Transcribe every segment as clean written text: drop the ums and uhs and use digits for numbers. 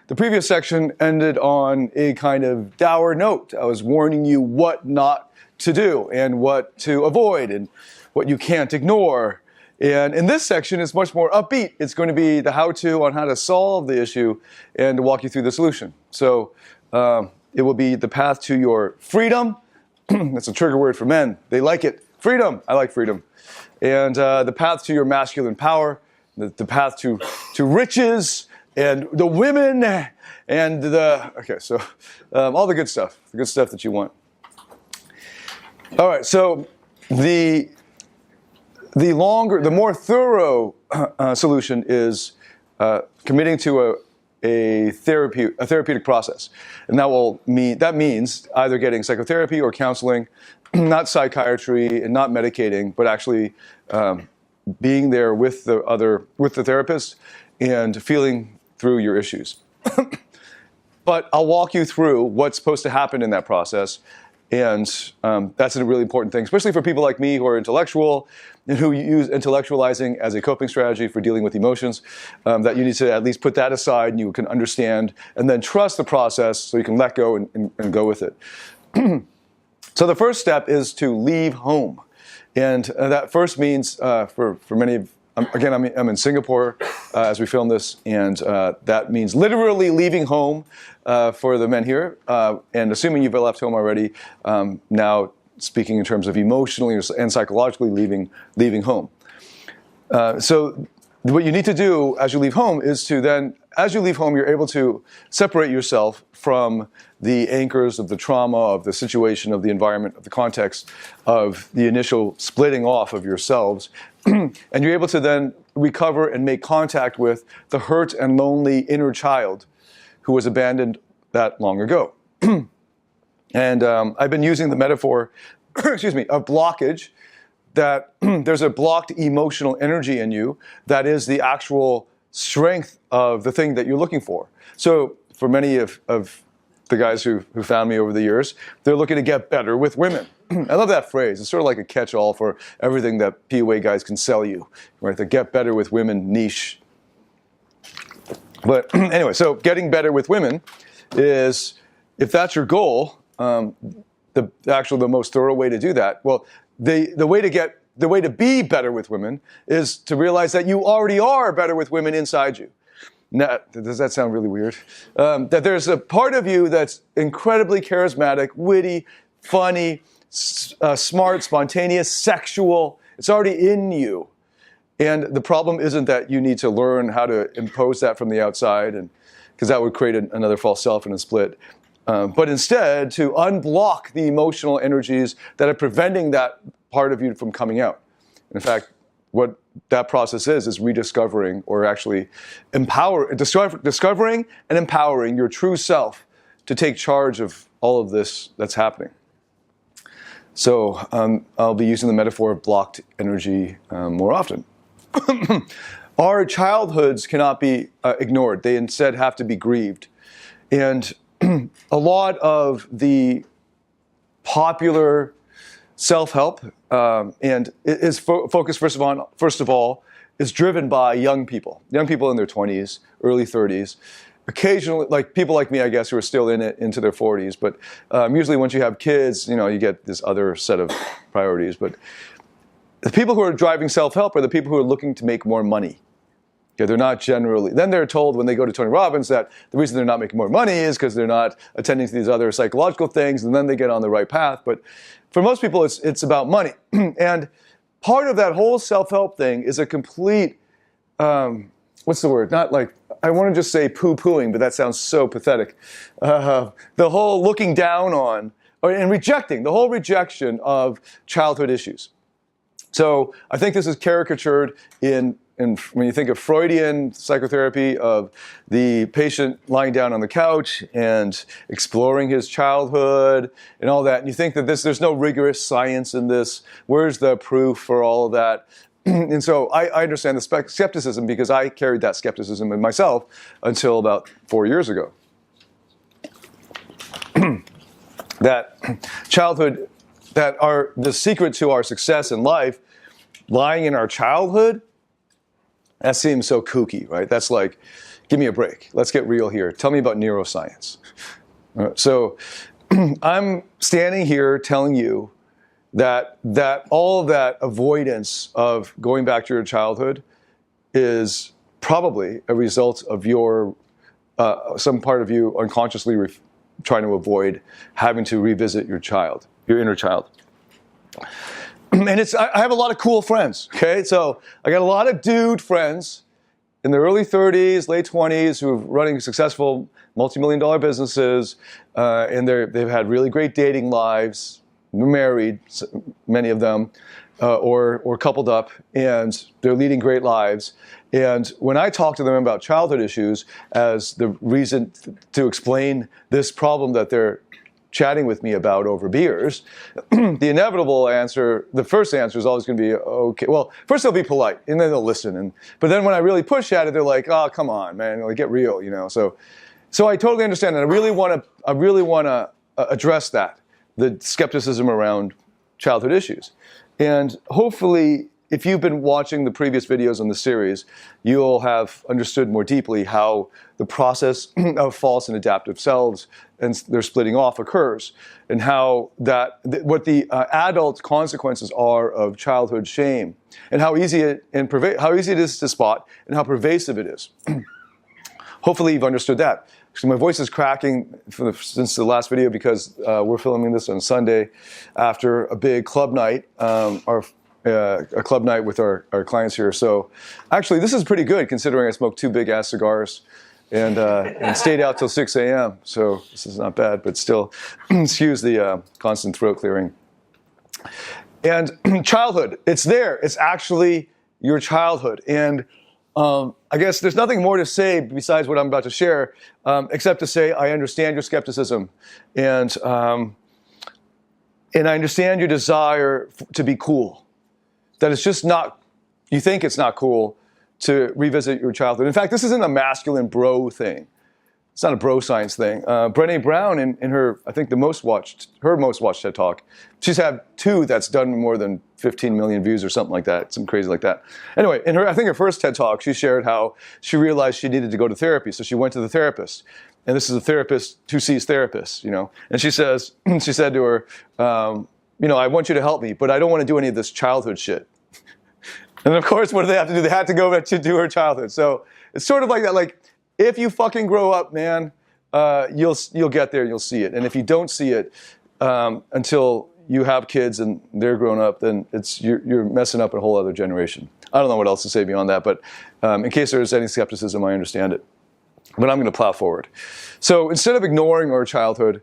The previous section ended on a kind of dour note. I was warning you what not to do and what to avoid and what you can't ignore. And in this section, it's much more upbeat. It's going to be the how-to on how to solve the issue and to walk you through the solution. So it will be the path to your freedom. That's a trigger word for men. They like it. Freedom. I like freedom. And the path to your masculine power, the path to riches, and the women, and all the good stuff that you want. All right, so the more thorough solution is committing to a therapeutic process, and that means either getting psychotherapy or counseling, not psychiatry and not medicating, but actually being there with the therapist and feeling through your issues. But I'll walk you through what's supposed to happen in that process. And that's a really important thing, especially for people like me who are intellectual and who use intellectualizing as a coping strategy for dealing with emotions, that you need to at least put that aside and you can understand and then trust the process so you can let go and go with it. So the first step is to leave home. And that first means for many of again, I'm in Singapore as we film this, and that means literally leaving home for the men here. And assuming you've left home already, now speaking in terms of emotionally and psychologically leaving home. So what you need to do as you leave home is to then, as you leave home, you're able to separate yourself from the anchors of the trauma, of the situation, of the environment, of the context, of the initial splitting off of yourselves. And you're able to then recover and make contact with the hurt and lonely inner child who was abandoned that long ago. And I've been using the metaphor, of blockage, that there's a blocked emotional energy in you that is the actual strength of the thing that you're looking for. So for many of the guys who found me over the years, they're looking to get better with women. I love that phrase. It's sort of like a catch-all for everything that PUA guys can sell you, right? The get better with women niche. But anyway, so getting better with women is, if that's your goal, the most thorough way to do that. Well, the way to be better with women is to realize that you already are better with women inside you. Now, does that sound really weird? That there's a part of you that's incredibly charismatic, witty, funny, smart, spontaneous, sexual. It's already in you. And the problem isn't that you need to learn how to impose that from the outside, and because that would create another false self and a split. But instead, to unblock the emotional energies that are preventing that part of you from coming out. In fact, what that process is rediscovering, or actually discovering and empowering your true self to take charge of all of this that's happening. So I'll be using the metaphor of blocked energy more often. Our childhoods cannot be ignored. They instead have to be grieved. And a lot of the popular self-help and is focused first of all is driven by young people in their 20s, early 30s. Occasionally, like people like me, I guess, who are still in it into their 40s. But usually once you have kids, you get this other set of priorities. But the people who are driving self-help are the people who are looking to make more money. Okay, they're not generally, then they're told when they go to Tony Robbins that the reason they're not making more money is because they're not attending to these other psychological things, and then they get on the right path. But for most people, it's about money. And part of that whole self-help thing is a complete, what's the word? Not like, I want to just say poo-pooing, but that sounds so pathetic. The whole looking down on, and rejecting, the whole rejection of childhood issues. So I think this is caricatured in when you think of Freudian psychotherapy, of the patient lying down on the couch and exploring his childhood and all that, and you think that there's no rigorous science in this. Where's the proof for all of that? And so I understand the skepticism, because I carried that skepticism in myself until about 4 years ago. That childhood, that are the secret to our success in life, lying in our childhood, that seems so kooky, right? That's like, give me a break. Let's get real here. Tell me about neuroscience. So I'm standing here telling you that all of that avoidance of going back to your childhood is probably a result of your some part of you unconsciously trying to avoid having to revisit your child, your inner child. And I have a lot of cool friends, okay? So I got a lot of dude friends in their early 30s, late 20s who are running successful multi-million-dollar businesses, and they've had really great dating lives, married, many of them, or coupled up, and they're leading great lives. And when I talk to them about childhood issues as the reason to explain this problem that they're chatting with me about over beers, the inevitable answer, the first answer is always going to be, okay, well, first they'll be polite, and then they'll listen. But then when I really push at it, they're like, oh, come on, man, like, get real, you know. So I totally understand, and I really want to address that, the skepticism around childhood issues. And hopefully, if you've been watching the previous videos on the series, you'll have understood more deeply how the process of false and adaptive selves and their splitting off occurs, and how what the adult consequences are of childhood shame, and how easy it is to spot, and how pervasive it is. Hopefully, you've understood that. So my voice is cracking since the last video because we're filming this on Sunday after a big club night, a club night with our clients here. So actually, this is pretty good considering I smoked 2 big-ass cigars and stayed out till 6 a.m. So this is not bad, but still, excuse the constant throat clearing. And childhood, it's there. It's actually your childhood. And I guess there's nothing more to say besides what I'm about to share, except to say I understand your skepticism, and I understand your desire to be cool. That it's just not, you think it's not cool to revisit your childhood. In fact, this isn't a masculine bro thing. It's not a bro science thing. Brené Brown, in her, I think her most watched TED Talk, she's had 2 that's done more than 15 million views or something like that, something crazy like that. Anyway, I think her first TED Talk, she shared how she realized she needed to go to therapy, so she went to the therapist. And this is a therapist who sees therapists, you know. And she said to her, you know, I want you to help me, but I don't want to do any of this childhood shit. And of course, what do they have to do? They have to go back to do her childhood. So it's sort of like that, like, if you fucking grow up, man, you'll get there, you'll see it. And if you don't see it until you have kids and they're grown up, then you're messing up a whole other generation. I don't know what else to say beyond that, but in case there's any skepticism, I understand it. But I'm going to plow forward. So instead of ignoring our childhood,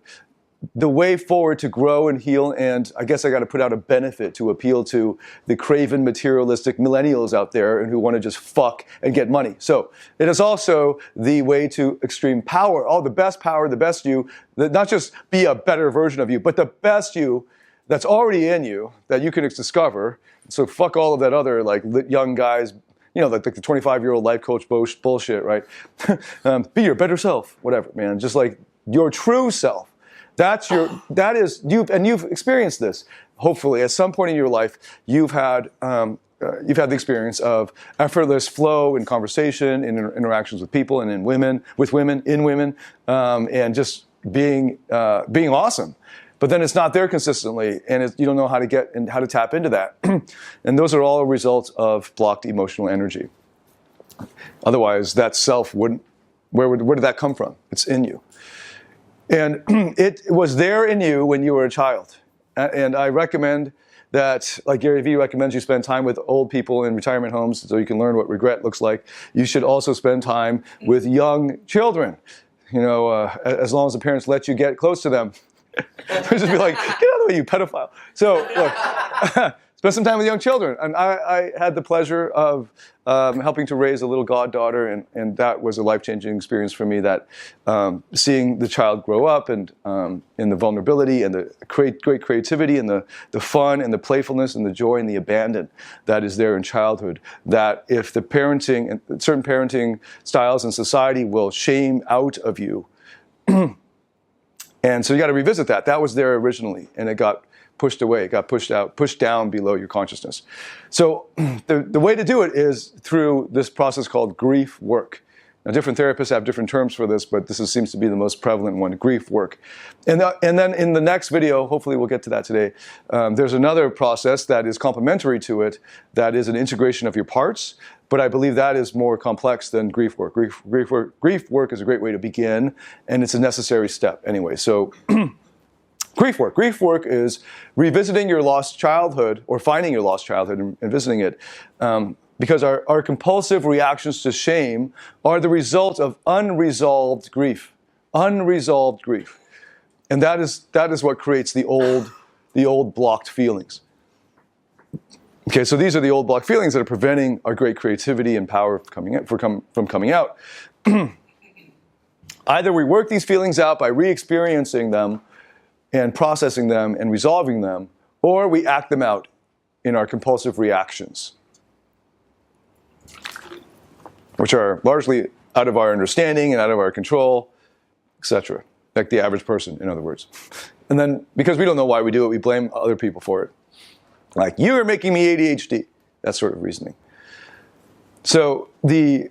the way forward to grow and heal, and I guess I got to put out a benefit to appeal to the craven materialistic millennials out there and who want to just fuck and get money. So it is also the way to extreme power, the best you, not just be a better version of you, but the best you that's already in you that you can discover. So fuck all of that other like young guys, you know, like the 25-year-old life coach bullshit, right? Be your better self, whatever, man. Just like your true self. You've experienced this. Hopefully, at some point in your life, you've had the experience of effortless flow in conversation, in interactions with people, and in women, and just being awesome. But then it's not there consistently, and you don't know how to get and how to tap into that. And those are all a result of blocked emotional energy. Otherwise, that self wouldn't. Where did that come from? It's in you. And it was there in you when you were a child. And I recommend that, like Gary Vee recommends you spend time with old people in retirement homes so you can learn what regret looks like. You should also spend time with young children, you know, as long as the parents let you get close to them. Just be like, get out of the way, you pedophile. So, look, spend some time with young children. And I had the pleasure of helping to raise a little goddaughter, and that was a life-changing experience for me, that seeing the child grow up and in the vulnerability and the great creativity and the fun and the playfulness and the joy and the abandon that is there in childhood, that if the parenting and certain parenting styles in society will shame out of you, and so you got to revisit that. That was there originally, and it got pushed away, it got pushed out, pushed down below your consciousness. So the way to do it is through this process called grief work. Now, different therapists have different terms for this, but seems to be the most prevalent one, grief work. And then in the next video, hopefully we'll get to that today, there's another process that is complementary to it, that is an integration of your parts, but I believe that is more complex than grief work. Grief work is a great way to begin, and it's a necessary step anyway. So grief work is revisiting your lost childhood, or finding your lost childhood and visiting it. Because our compulsive reactions to shame are the result of unresolved grief. Unresolved grief. And that is what creates the old blocked feelings. Okay, so these are the old blocked feelings that are preventing our great creativity and power from coming out. Either we work these feelings out by re-experiencing them and processing them and resolving them, or we act them out in our compulsive reactions, which are largely out of our understanding and out of our control, etc. Like the average person, in other words. And then, because we don't know why we do it, we blame other people for it. Like, you are making me ADHD. That sort of reasoning. So the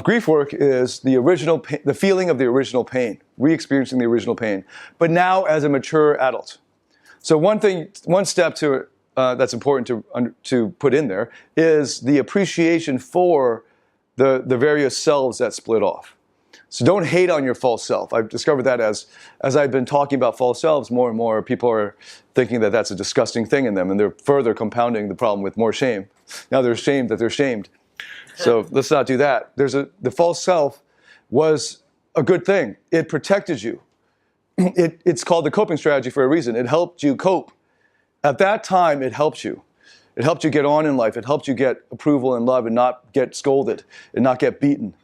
grief work is the feeling of the original pain, re-experiencing the original pain, but now as a mature adult. So one step to it that's important to put in there is the appreciation for the various selves that split off. So don't hate on your false self. I've discovered that as I've been talking about false selves more and more, people are thinking that that's a disgusting thing in them, and they're further compounding the problem with more shame. Now they're ashamed that they're shamed. So let's not do that. The false self was a good thing. It protected you. It's called the coping strategy for a reason. It helped you cope. At that time, it helped you. It helped you get on in life. It helped you get approval and love and not get scolded and not get beaten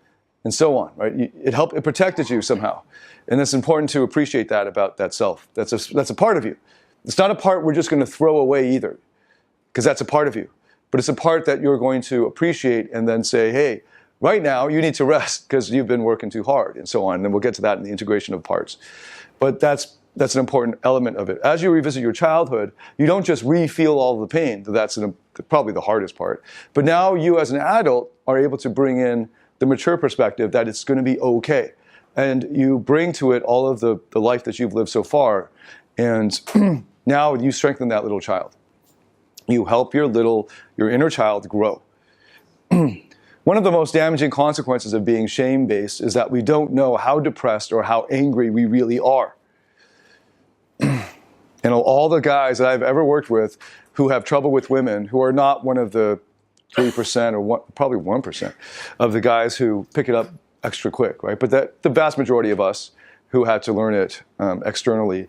and so on, right? It protected you somehow. And it's important to appreciate that about that self. That's a part of you. It's not a part we're just going to throw away either, because that's a part of you. But it's a part that you're going to appreciate and then say, hey, right now you need to rest because you've been working too hard and so on. And then we'll get to that in the integration of parts. But that's an important element of it. As you revisit your childhood, you don't just re-feel all the pain. That's probably the hardest part. But now you as an adult are able to bring in the mature perspective that it's going to be okay. And you bring to it all of the life that you've lived so far. And now you strengthen that little child. You help your inner child grow. One of the most damaging consequences of being shame-based is that we don't know how depressed or how angry we really are. And all the guys that I've ever worked with who have trouble with women, who are not one of the 3% or probably 1% of the guys who pick it up extra quick, right? But the vast majority of us who had to learn it externally,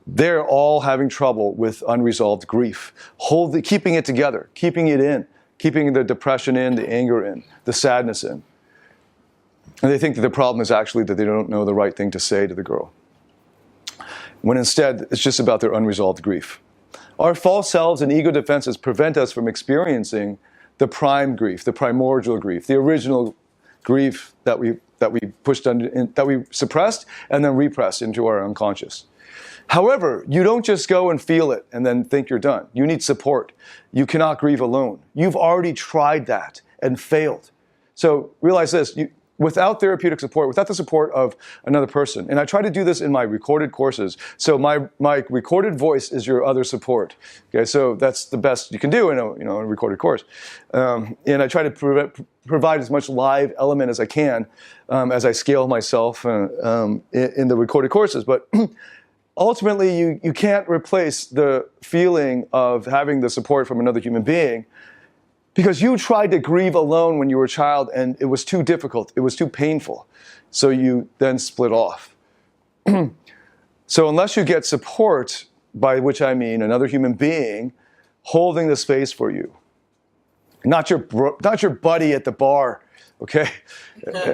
they're all having trouble with unresolved grief, keeping it together, keeping it in, keeping the depression in, the anger in, the sadness in. And they think that the problem is actually that they don't know the right thing to say to the girl, when instead it's just about their unresolved grief. Our false selves and ego defenses prevent us from experiencing the prime grief, the primordial grief, the original grief that we pushed under, that we suppressed and then repressed into our unconscious. However, you don't just go and feel it and then think you're done. You need support. You cannot grieve alone. You've already tried that and failed. So realize this, without therapeutic support, without the support of another person, and I try to do this in my recorded courses, so my recorded voice is your other support. Okay, so that's the best you can do in a recorded course. And I try to provide as much live element as I can as I scale myself in the recorded courses. But ultimately, you can't replace the feeling of having the support from another human being, because you tried to grieve alone when you were a child and it was too difficult, it was too painful. So you then split off. So unless you get support, by which I mean another human being holding the space for you, not your buddy at the bar, okay?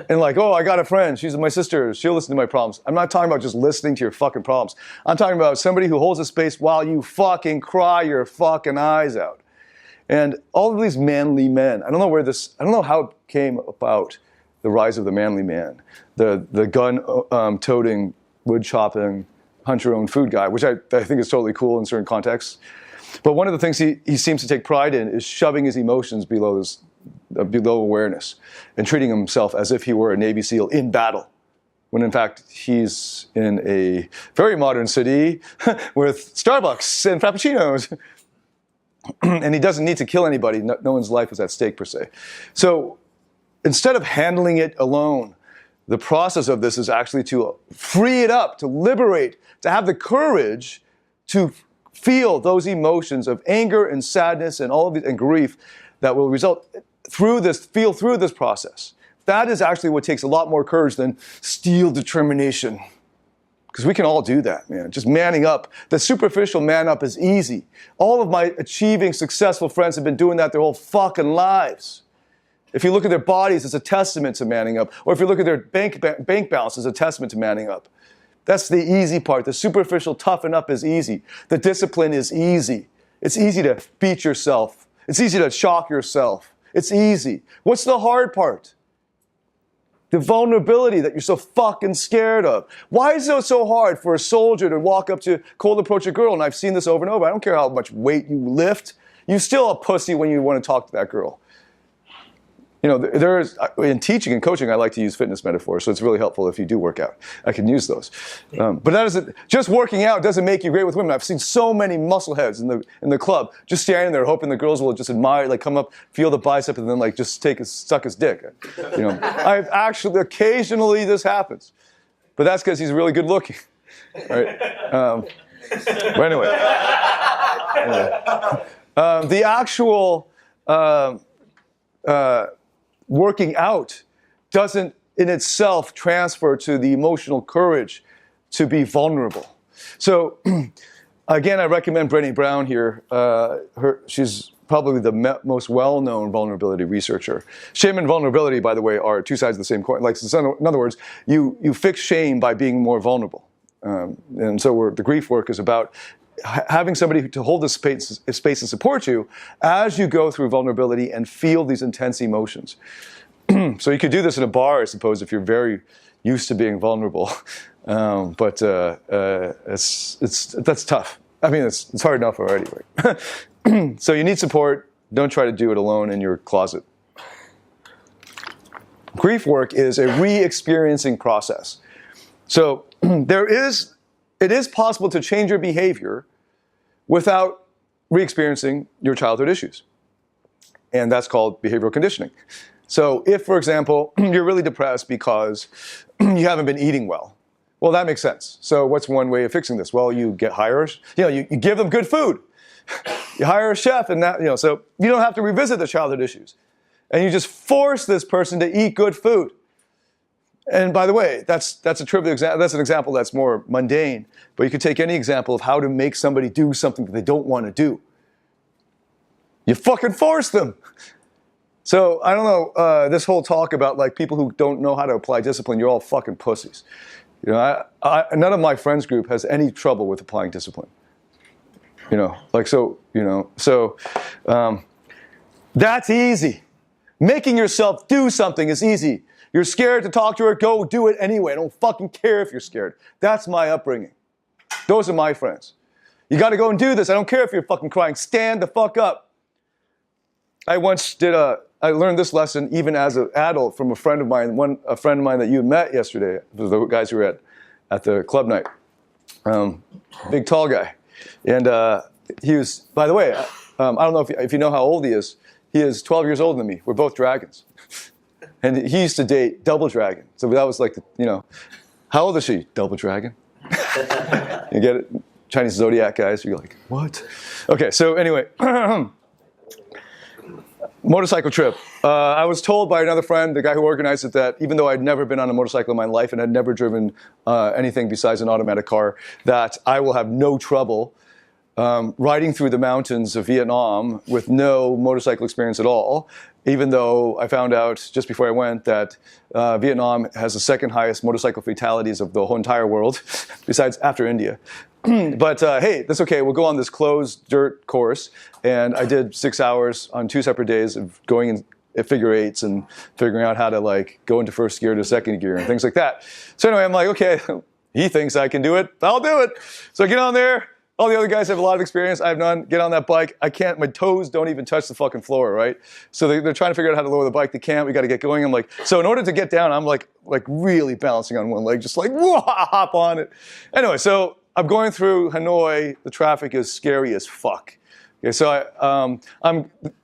And like, oh, I got a friend, she's my sister, she'll listen to my problems. I'm not talking about just listening to your fucking problems. I'm talking about somebody who holds a space while you fucking cry your fucking eyes out. And all of these manly men, I don't know how it came about, the rise of the manly man, the gun toting, wood chopping, hunt your own food guy, which I think is totally cool in certain contexts. But one of the things he seems to take pride in is shoving his emotions below below awareness, and treating himself as if he were a Navy SEAL in battle, when in fact he's in a very modern city with Starbucks and Frappuccinos. And he doesn't need to kill anybody. No one's life is at stake per se. So instead of handling it alone, the process of this is actually to free it up, to liberate, to have the courage to feel those emotions of anger and sadness and all of it and grief that will result through this, feel through this process. That is actually what takes a lot more courage than steel determination. Because we can all do that, man. Just manning up. The superficial man up is easy. All of my achieving, successful friends have been doing that their whole fucking lives. If you look at their bodies, it's a testament to manning up. Or if you look at their bank balance, it's a testament to manning up. That's the easy part. The superficial toughen up is easy. The discipline is easy. It's easy to beat yourself. It's easy to shock yourself. It's easy. What's the hard part? The vulnerability that you're so fucking scared of. Why is it so hard for a soldier to walk up to cold approach a girl? And I've seen this over and over. I don't care how much weight you lift. You're still a pussy when you want to talk to that girl. You know, there's in teaching and coaching, I like to use fitness metaphors, so it's really helpful if you do work out. I can use those. But that isn't, just working out doesn't make you great with women. I've seen so many muscleheads in the club just standing there hoping the girls will just admire, like come up, feel the bicep, and then like just suck his dick. You know, I've actually occasionally this happens, but that's because he's really good looking, right? But anyway, the actual. Working out doesn't in itself transfer to the emotional courage to be vulnerable. So again, I recommend Brené Brown here. She's probably the most well-known vulnerability researcher. Shame and vulnerability, by the way, are two sides of the same coin. Like, in other words, you fix shame by being more vulnerable. And so the grief work is about having somebody to hold the space and support you as you go through vulnerability and feel these intense emotions. So you could do this in a bar, I suppose, if you're very used to being vulnerable. But that's tough. I mean, it's hard enough already. Right? So you need support. Don't try to do it alone in your closet. Grief work is a re-experiencing process. So it is possible to change your behavior without re-experiencing your childhood issues. And that's called behavioral conditioning. So if, for example, you're really depressed because you haven't been eating well, well, that makes sense. So what's one way of fixing this? Well, you give them good food. You hire a chef, and that, so you don't have to revisit the childhood issues. And you just force this person to eat good food. And by the way, that's a trivial example. That's an example that's more mundane. But you could take any example of how to make somebody do something that they don't want to do. You fucking force them. So I don't know, this whole talk about like people who don't know how to apply discipline, you're all fucking pussies. You know, none of my friends group has any trouble with applying discipline. That's easy. Making yourself do something is easy. You're scared to talk to her, go do it anyway. I don't fucking care if you're scared. That's my upbringing. Those are my friends. You got to go and do this. I don't care if you're fucking crying. Stand the fuck up. I learned this lesson even as an adult from a friend of mine that you met yesterday, the guys who were at the club night. Big tall guy. And he was, by the way, I don't know if you know how old he is. He is 12 years older than me. We're both dragons. And he used to date Double Dragon. So that was like, how old is she? Double Dragon. You get it? Chinese zodiac guys. You're like, what? Okay, so anyway. Motorcycle trip. I was told by another friend, the guy who organized it, that even though I'd never been on a motorcycle in my life and had never driven anything besides an automatic car, that I will have no trouble riding through the mountains of Vietnam with no motorcycle experience at all, even though I found out just before I went that Vietnam has the second highest motorcycle fatalities of the whole entire world, besides after India. But hey, that's okay. We'll go on this closed dirt course. And I did 6 hours on 2 separate days of going in figure eights and figuring out how to like go into first gear to second gear and things like that. So anyway, I'm like, okay, he thinks I can do it. I'll do it. So I get on there. All the other guys have a lot of experience. I have none. Get on that bike. I can't. My toes don't even touch the fucking floor, right? So they're trying to figure out how to lower the bike. They can't. We got to get going. I'm like, so in order to get down, I'm like really balancing on one leg, just like whoa, hop on it. Anyway, so I'm going through Hanoi. The traffic is scary as fuck. Okay, so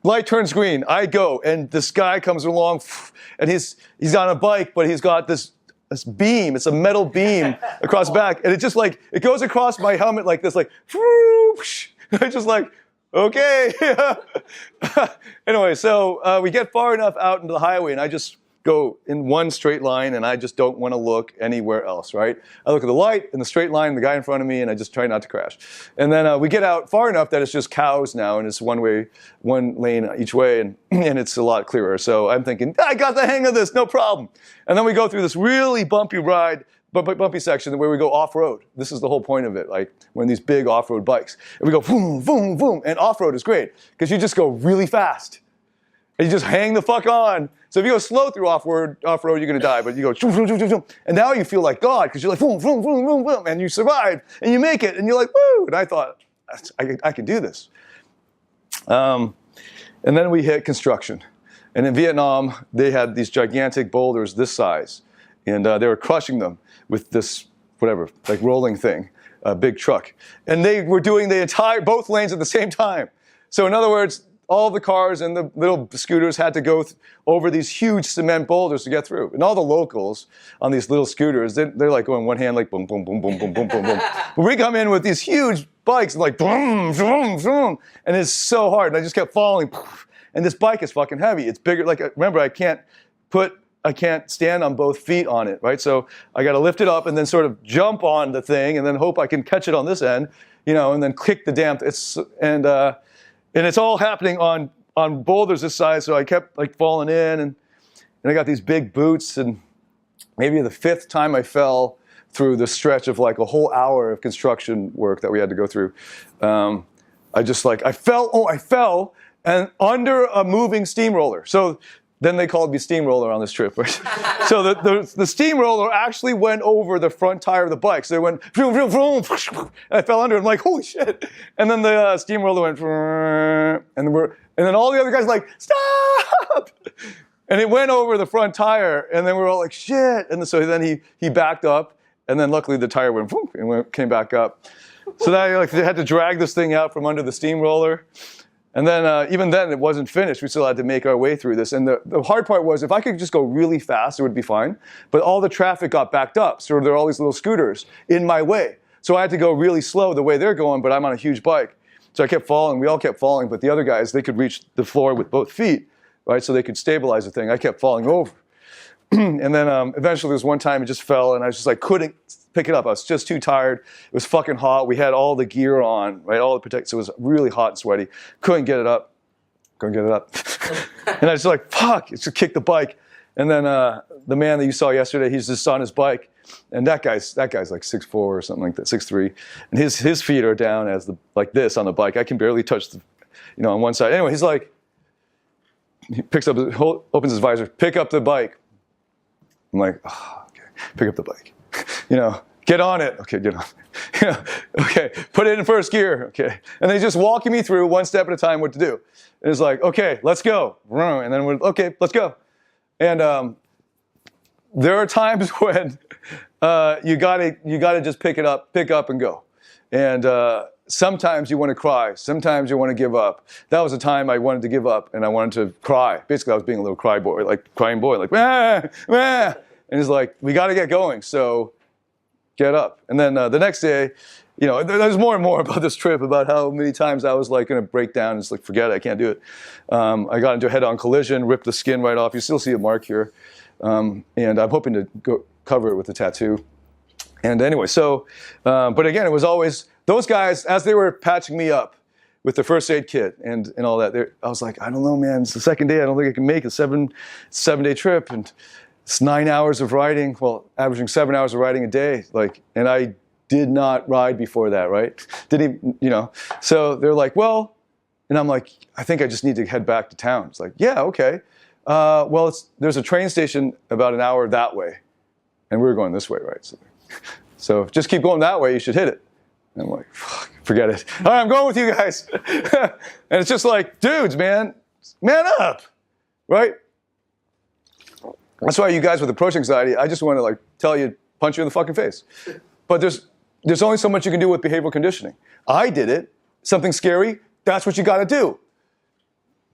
light turns green. I go, and this guy comes along, and he's on a bike, but he's got this beam. It's a metal beam across the back, and it just like it goes across my helmet like this, like whoosh. I just like okay. Anyway, so we get far enough out into the highway, and I just go in one straight line, and I just don't want to look anywhere else, right? I look at the light and the straight line, the guy in front of me, and I just try not to crash. And then we get out far enough that it's just cows now, and it's one lane each way, and it's a lot clearer. So I'm thinking, I got the hang of this, no problem. And then we go through this really bumpy section where we go off-road. This is the whole point of it, like when these big off-road bikes. And we go boom, boom, boom, and off-road is great, because you just go really fast. And you just hang the fuck on. So if you go slow through off-road, you're going to die. But you go, zoom, zoom, zoom, zoom. And now you feel like God, because you're like, boom, boom, boom, boom, boom. And you survive, and you make it, and you're like, woo. And I thought, I could do this. And then we hit construction. And in Vietnam, they had these gigantic boulders this size. And they were crushing them with this, whatever, like rolling thing, a big truck. And they were doing both lanes at the same time. So in other words, all the cars and the little scooters had to go over these huge cement boulders to get through. And all the locals on these little scooters, they're like going one hand like boom, boom, boom, boom, boom, boom, boom, boom. But we come in with these huge bikes like boom, boom, boom. And it's so hard. And I just kept falling. And this bike is fucking heavy. It's bigger. Like, remember, I can't stand on both feet on it, right? So I got to lift it up and then sort of jump on the thing and then hope I can catch it on this end, and then kick the damn. And it's all happening on boulders this size, so I kept like falling in, and I got these big boots, and maybe the fifth time I fell through the stretch of like a whole hour of construction work that we had to go through. I fell, and under a moving steamroller. So then they called me steamroller on this trip. Right? So the steamroller actually went over the front tire of the bike. So it went vroom, vroom, vroom, and I fell under it. I'm like, holy shit. And then the steamroller went, and then all the other guys were like, stop! And it went over the front tire, and then we were all like, shit. And so then he backed up, and then luckily the tire went, and came back up. So then they had to drag this thing out from under the steamroller. And then even then, it wasn't finished. We still had to make our way through this. And the hard part was, if I could just go really fast, it would be fine. But all the traffic got backed up. So there are all these little scooters in my way. So I had to go really slow the way they're going, but I'm on a huge bike. So I kept falling. We all kept falling. But the other guys, they could reach the floor with both feet, right? So they could stabilize the thing. I kept falling over. And then eventually there was one time it just fell, and I just like couldn't pick it up. I was just too tired. It was fucking hot. We had all the gear on, right? All the protect. So it was really hot and sweaty. Couldn't get it up. And I was like, fuck, just kick the bike. And then the man that you saw yesterday, he's just on his bike. And that guy's like 6'4" or something like that, 6'3". And his feet are down like this on the bike. I can barely touch on one side. Anyway, he's like, he picks up, opens his visor, pick up the bike. I'm like, oh, okay, pick up the bike. Get on it. Okay, get on. Okay, put it in first gear. Okay. And then he's just walking me through one step at a time what to do. And it's like, okay, let's go. And then okay, let's go. And there are times when you gotta just pick up and go. And sometimes you want to cry. Sometimes you want to give up. That was a time I wanted to give up and I wanted to cry. Basically, I was being a little crying boy, like, ah, ah. And he's like, we got to get going, so get up. And then the next day, there's more and more about this trip, about how many times I was like going to break down and just like, forget it, I can't do it. I got into a head-on collision, ripped the skin right off. You still see a mark here. And I'm hoping to go cover it with a tattoo. And anyway, but again, it was always, those guys, as they were patching me up with the first aid kit and all that, I was like, I don't know, man, it's the second day, I don't think I can make a seven-day trip. And it's 9 hours of riding, averaging 7 hours of riding a day, and I did not ride before that, right? So they're like, well, and I'm like, I think I just need to head back to town. It's like, yeah, okay. There's a train station about an hour that way, and we were going this way, right? So just keep going that way, you should hit it. And I'm like, fuck. Forget it. All right, I'm going with you guys. And it's just like, dudes, man up, right? That's why you guys with approach anxiety, I just want to like tell you, punch you in the fucking face. But there's only so much you can do with behavioral conditioning. I did it. Something scary, that's what you got to do.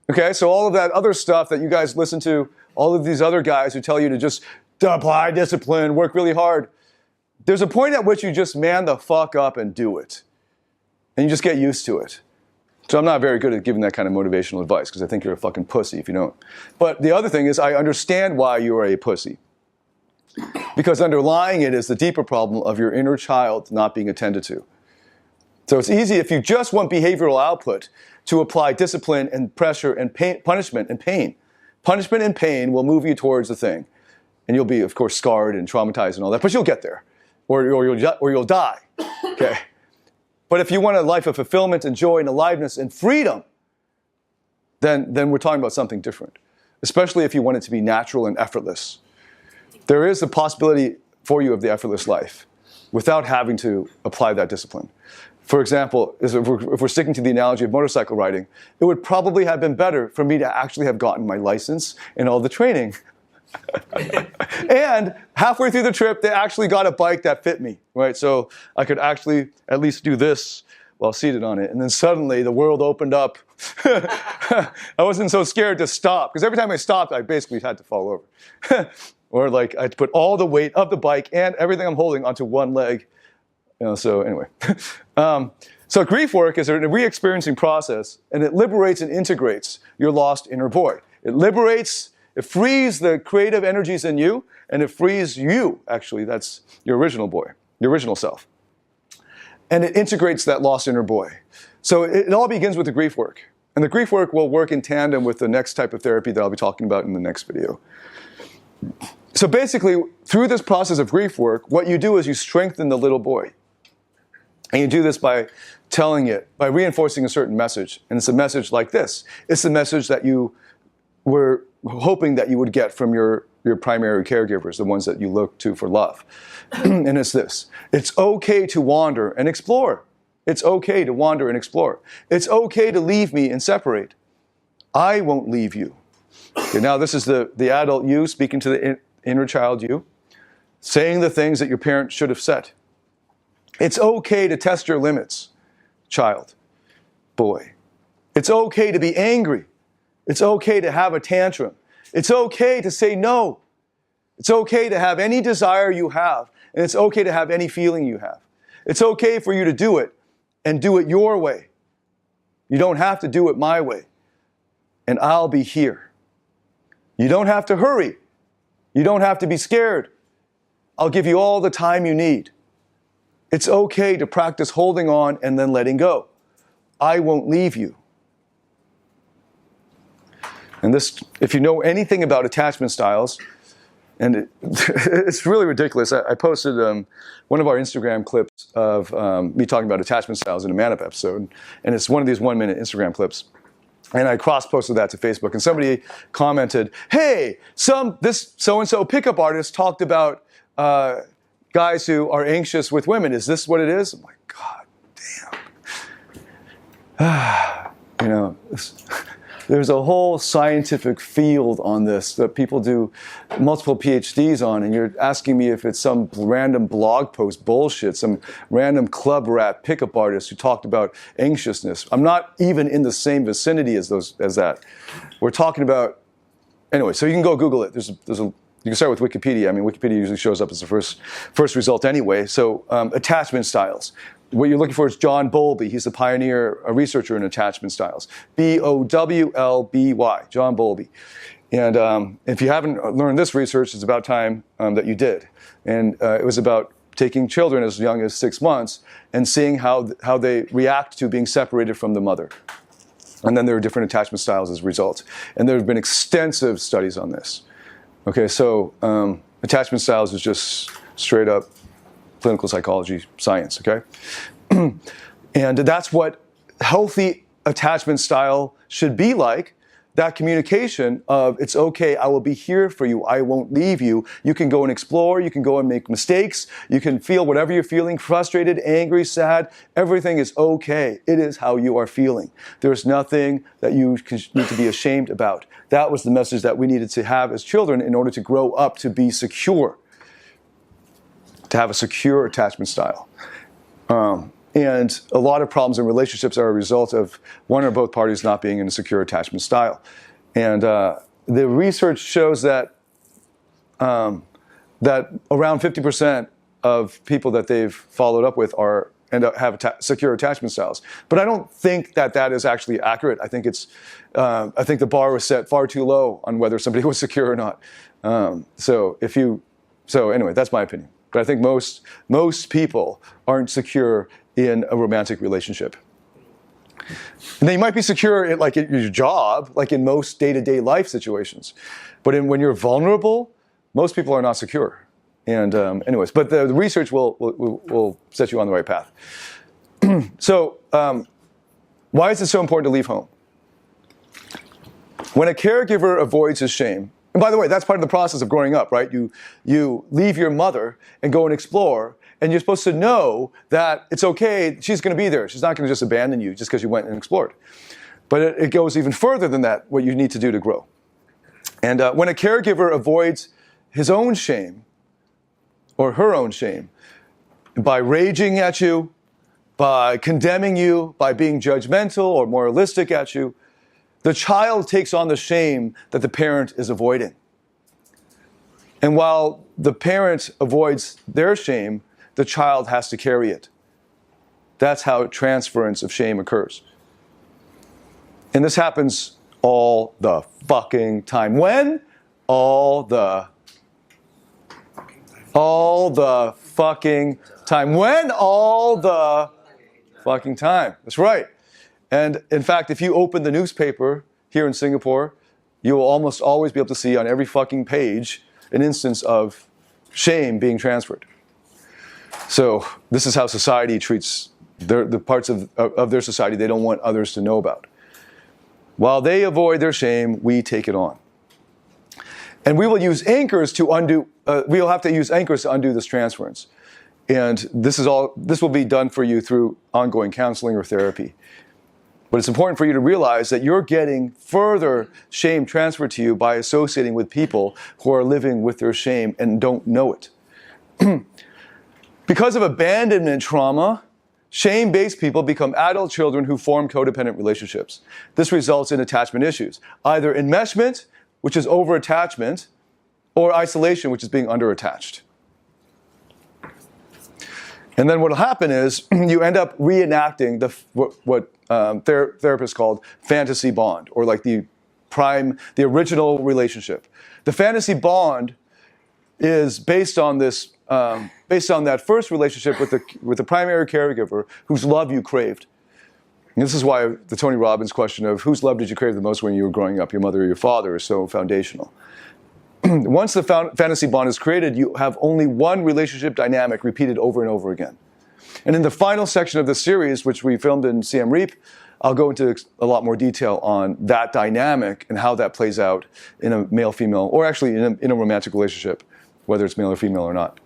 Okay, so all of that other stuff that you guys listen to, all of these other guys who tell you to just apply discipline, work really hard, there's a point at which you just man the fuck up and do it. And you just get used to it. So I'm not very good at giving that kind of motivational advice because I think you're a fucking pussy if you don't. But the other thing is I understand why you are a pussy. Because underlying it is the deeper problem of your inner child not being attended to. So it's easy if you just want behavioral output to apply discipline and pressure and pain, punishment and pain. Punishment and pain will move you towards the thing. And you'll be, of course, scarred and traumatized and all that, but you'll get there. Or you'll die. Okay. But if you want a life of fulfillment and joy and aliveness and freedom, then we're talking about something different. Especially if you want it to be natural and effortless. There is a possibility for you of the effortless life without having to apply that discipline. For example, if we're sticking to the analogy of motorcycle riding, it would probably have been better for me to actually have gotten my license and all the training. And halfway through the trip, they actually got a bike that fit me, right? So I could actually at least do this while seated on it. And then suddenly the world opened up. I wasn't so scared to stop, because every time I stopped, I basically had to fall over. Or like I had to put all the weight of the bike and everything I'm holding onto one leg. So anyway. So grief work is a re-experiencing process, and it liberates and integrates your lost inner boy. It frees the creative energies in you, and it frees you, actually, that's your original boy, your original self. And it integrates that lost inner boy. So it all begins with the grief work. And the grief work will work in tandem with the next type of therapy that I'll be talking about in the next video. So basically, through this process of grief work, what you do is you strengthen the little boy. And you do this by telling it, by reinforcing a certain message. And it's a message like this. It's the message that you were hoping that you would get from your primary caregivers, the ones that you look to for love. And it's this. It's okay to wander and explore. It's okay to wander and explore. It's okay to leave me and separate. I won't leave you. Okay, now this is the adult you speaking to the inner child you, saying the things that your parent should have said. It's okay to test your limits, child, boy. It's okay to be angry. It's okay to have a tantrum. It's okay to say no. It's okay to have any desire you have, and it's okay to have any feeling you have. It's okay for you to do it, and do it your way. You don't have to do it my way, and I'll be here. You don't have to hurry. You don't have to be scared. I'll give you all the time you need. It's okay to practice holding on and then letting go. I won't leave you. And this, if you know anything about attachment styles, and it's really ridiculous. I posted one of our Instagram clips of me talking about attachment styles in a Man Up episode, and it's one of these 1-minute Instagram clips. And I cross-posted that to Facebook, and somebody commented, "Hey, this so-and-so pickup artist talked about guys who are anxious with women. Is this what it is?" I'm like, God damn. There's a whole scientific field on this that people do multiple PhDs on, and you're asking me if it's some random blog post bullshit, some random club rat pickup artist who talked about anxiousness. I'm not even in the same vicinity as that. We're talking about, anyway, so you can go Google it. You can start with Wikipedia. I mean, Wikipedia usually shows up as the first result anyway. So attachment styles. What you're looking for is John Bowlby. He's a pioneer, a researcher in attachment styles. Bowlby, John Bowlby. And if you haven't learned this research, it's about time that you did. And it was about taking children as young as 6 months and seeing how they react to being separated from the mother. And then there are different attachment styles as a result. And there have been extensive studies on this. Okay, so attachment styles is just straight up clinical psychology science, okay? And that's what healthy attachment style should be like. that communication of, it's okay, I will be here for you, I won't leave you. You can go and explore, you can go and make mistakes, you can feel whatever you're feeling, frustrated, angry, sad, everything is okay. It is how you are feeling. There's nothing that you need to be ashamed about. That was the message that we needed to have as children in order to grow up to be secure, to have a secure attachment style. And a lot of problems in relationships are a result of one or both parties not being in a secure attachment style. And the research shows that that around 50% of people that they've followed up with have secure attachment styles. But I don't think that that is actually accurate. I think I think the bar was set far too low on whether somebody was secure or not. So anyway, that's my opinion. But I think most people aren't secure in a romantic relationship. And then you might be secure in your job, like in most day-to-day life situations. But when you're vulnerable, most people are not secure. And anyways, but the research will set you on the right path. So why is it so important to leave home? When a caregiver avoids his shame, and by the way, that's part of the process of growing up, right? You leave your mother and go and explore, and you're supposed to know that it's okay, she's going to be there. She's not going to just abandon you just because you went and explored. But it goes even further than that, what you need to do to grow. And when a caregiver avoids his own shame, or her own shame, by raging at you, by condemning you, by being judgmental or moralistic at you, the child takes on the shame that the parent is avoiding. And while the parent avoids their shame, the child has to carry it. That's how transference of shame occurs. And this happens all the fucking time. When? All the fucking time. When? All the fucking time. That's right. And in fact, if you open the newspaper here in Singapore, you will almost always be able to see on every fucking page an instance of shame being transferred. So this is how society treats the parts of their society they don't want others to know about. While they avoid their shame, we take it on. And we will use anchors to undo, we'll have to use anchors to undo this transference. And this will be done for you through ongoing counseling or therapy. But it's important for you to realize that you're getting further shame transferred to you by associating with people who are living with their shame and don't know it. Because of abandonment trauma, shame-based people become adult children who form codependent relationships. This results in attachment issues, either enmeshment, which is over-attachment, or isolation, which is being under-attached. And then what will happen is you end up reenacting what therapists called fantasy bond, or like the original relationship. The fantasy bond is based on that first relationship with the primary caregiver whose love you craved. And this is why the Tony Robbins question of whose love did you crave the most when you were growing up, your mother or your father, is so foundational. Once the fantasy bond is created, you have only one relationship dynamic repeated over and over again. And in the final section of this series, which we filmed in Siem Reap, I'll go into a lot more detail on that dynamic and how that plays out in a male-female, or actually in a romantic relationship, whether it's male or female or not.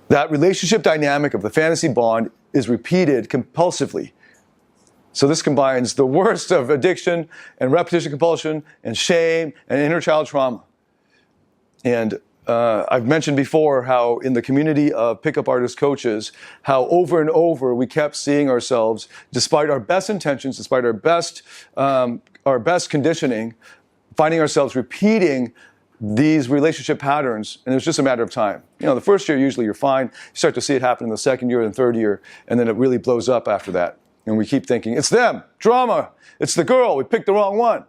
That relationship dynamic of the fantasy bond is repeated compulsively. So this combines the worst of addiction and repetition compulsion and shame and inner child trauma. And I've mentioned before how in the community of pickup artist coaches, how over and over we kept seeing ourselves, despite our best intentions, despite our best conditioning, finding ourselves repeating these relationship patterns, and it was just a matter of time. You know, the first year, usually you're fine. You start to see it happen in the second year and third year, and then it really blows up after that. And we keep thinking, it's them, drama, it's the girl, we picked the wrong one.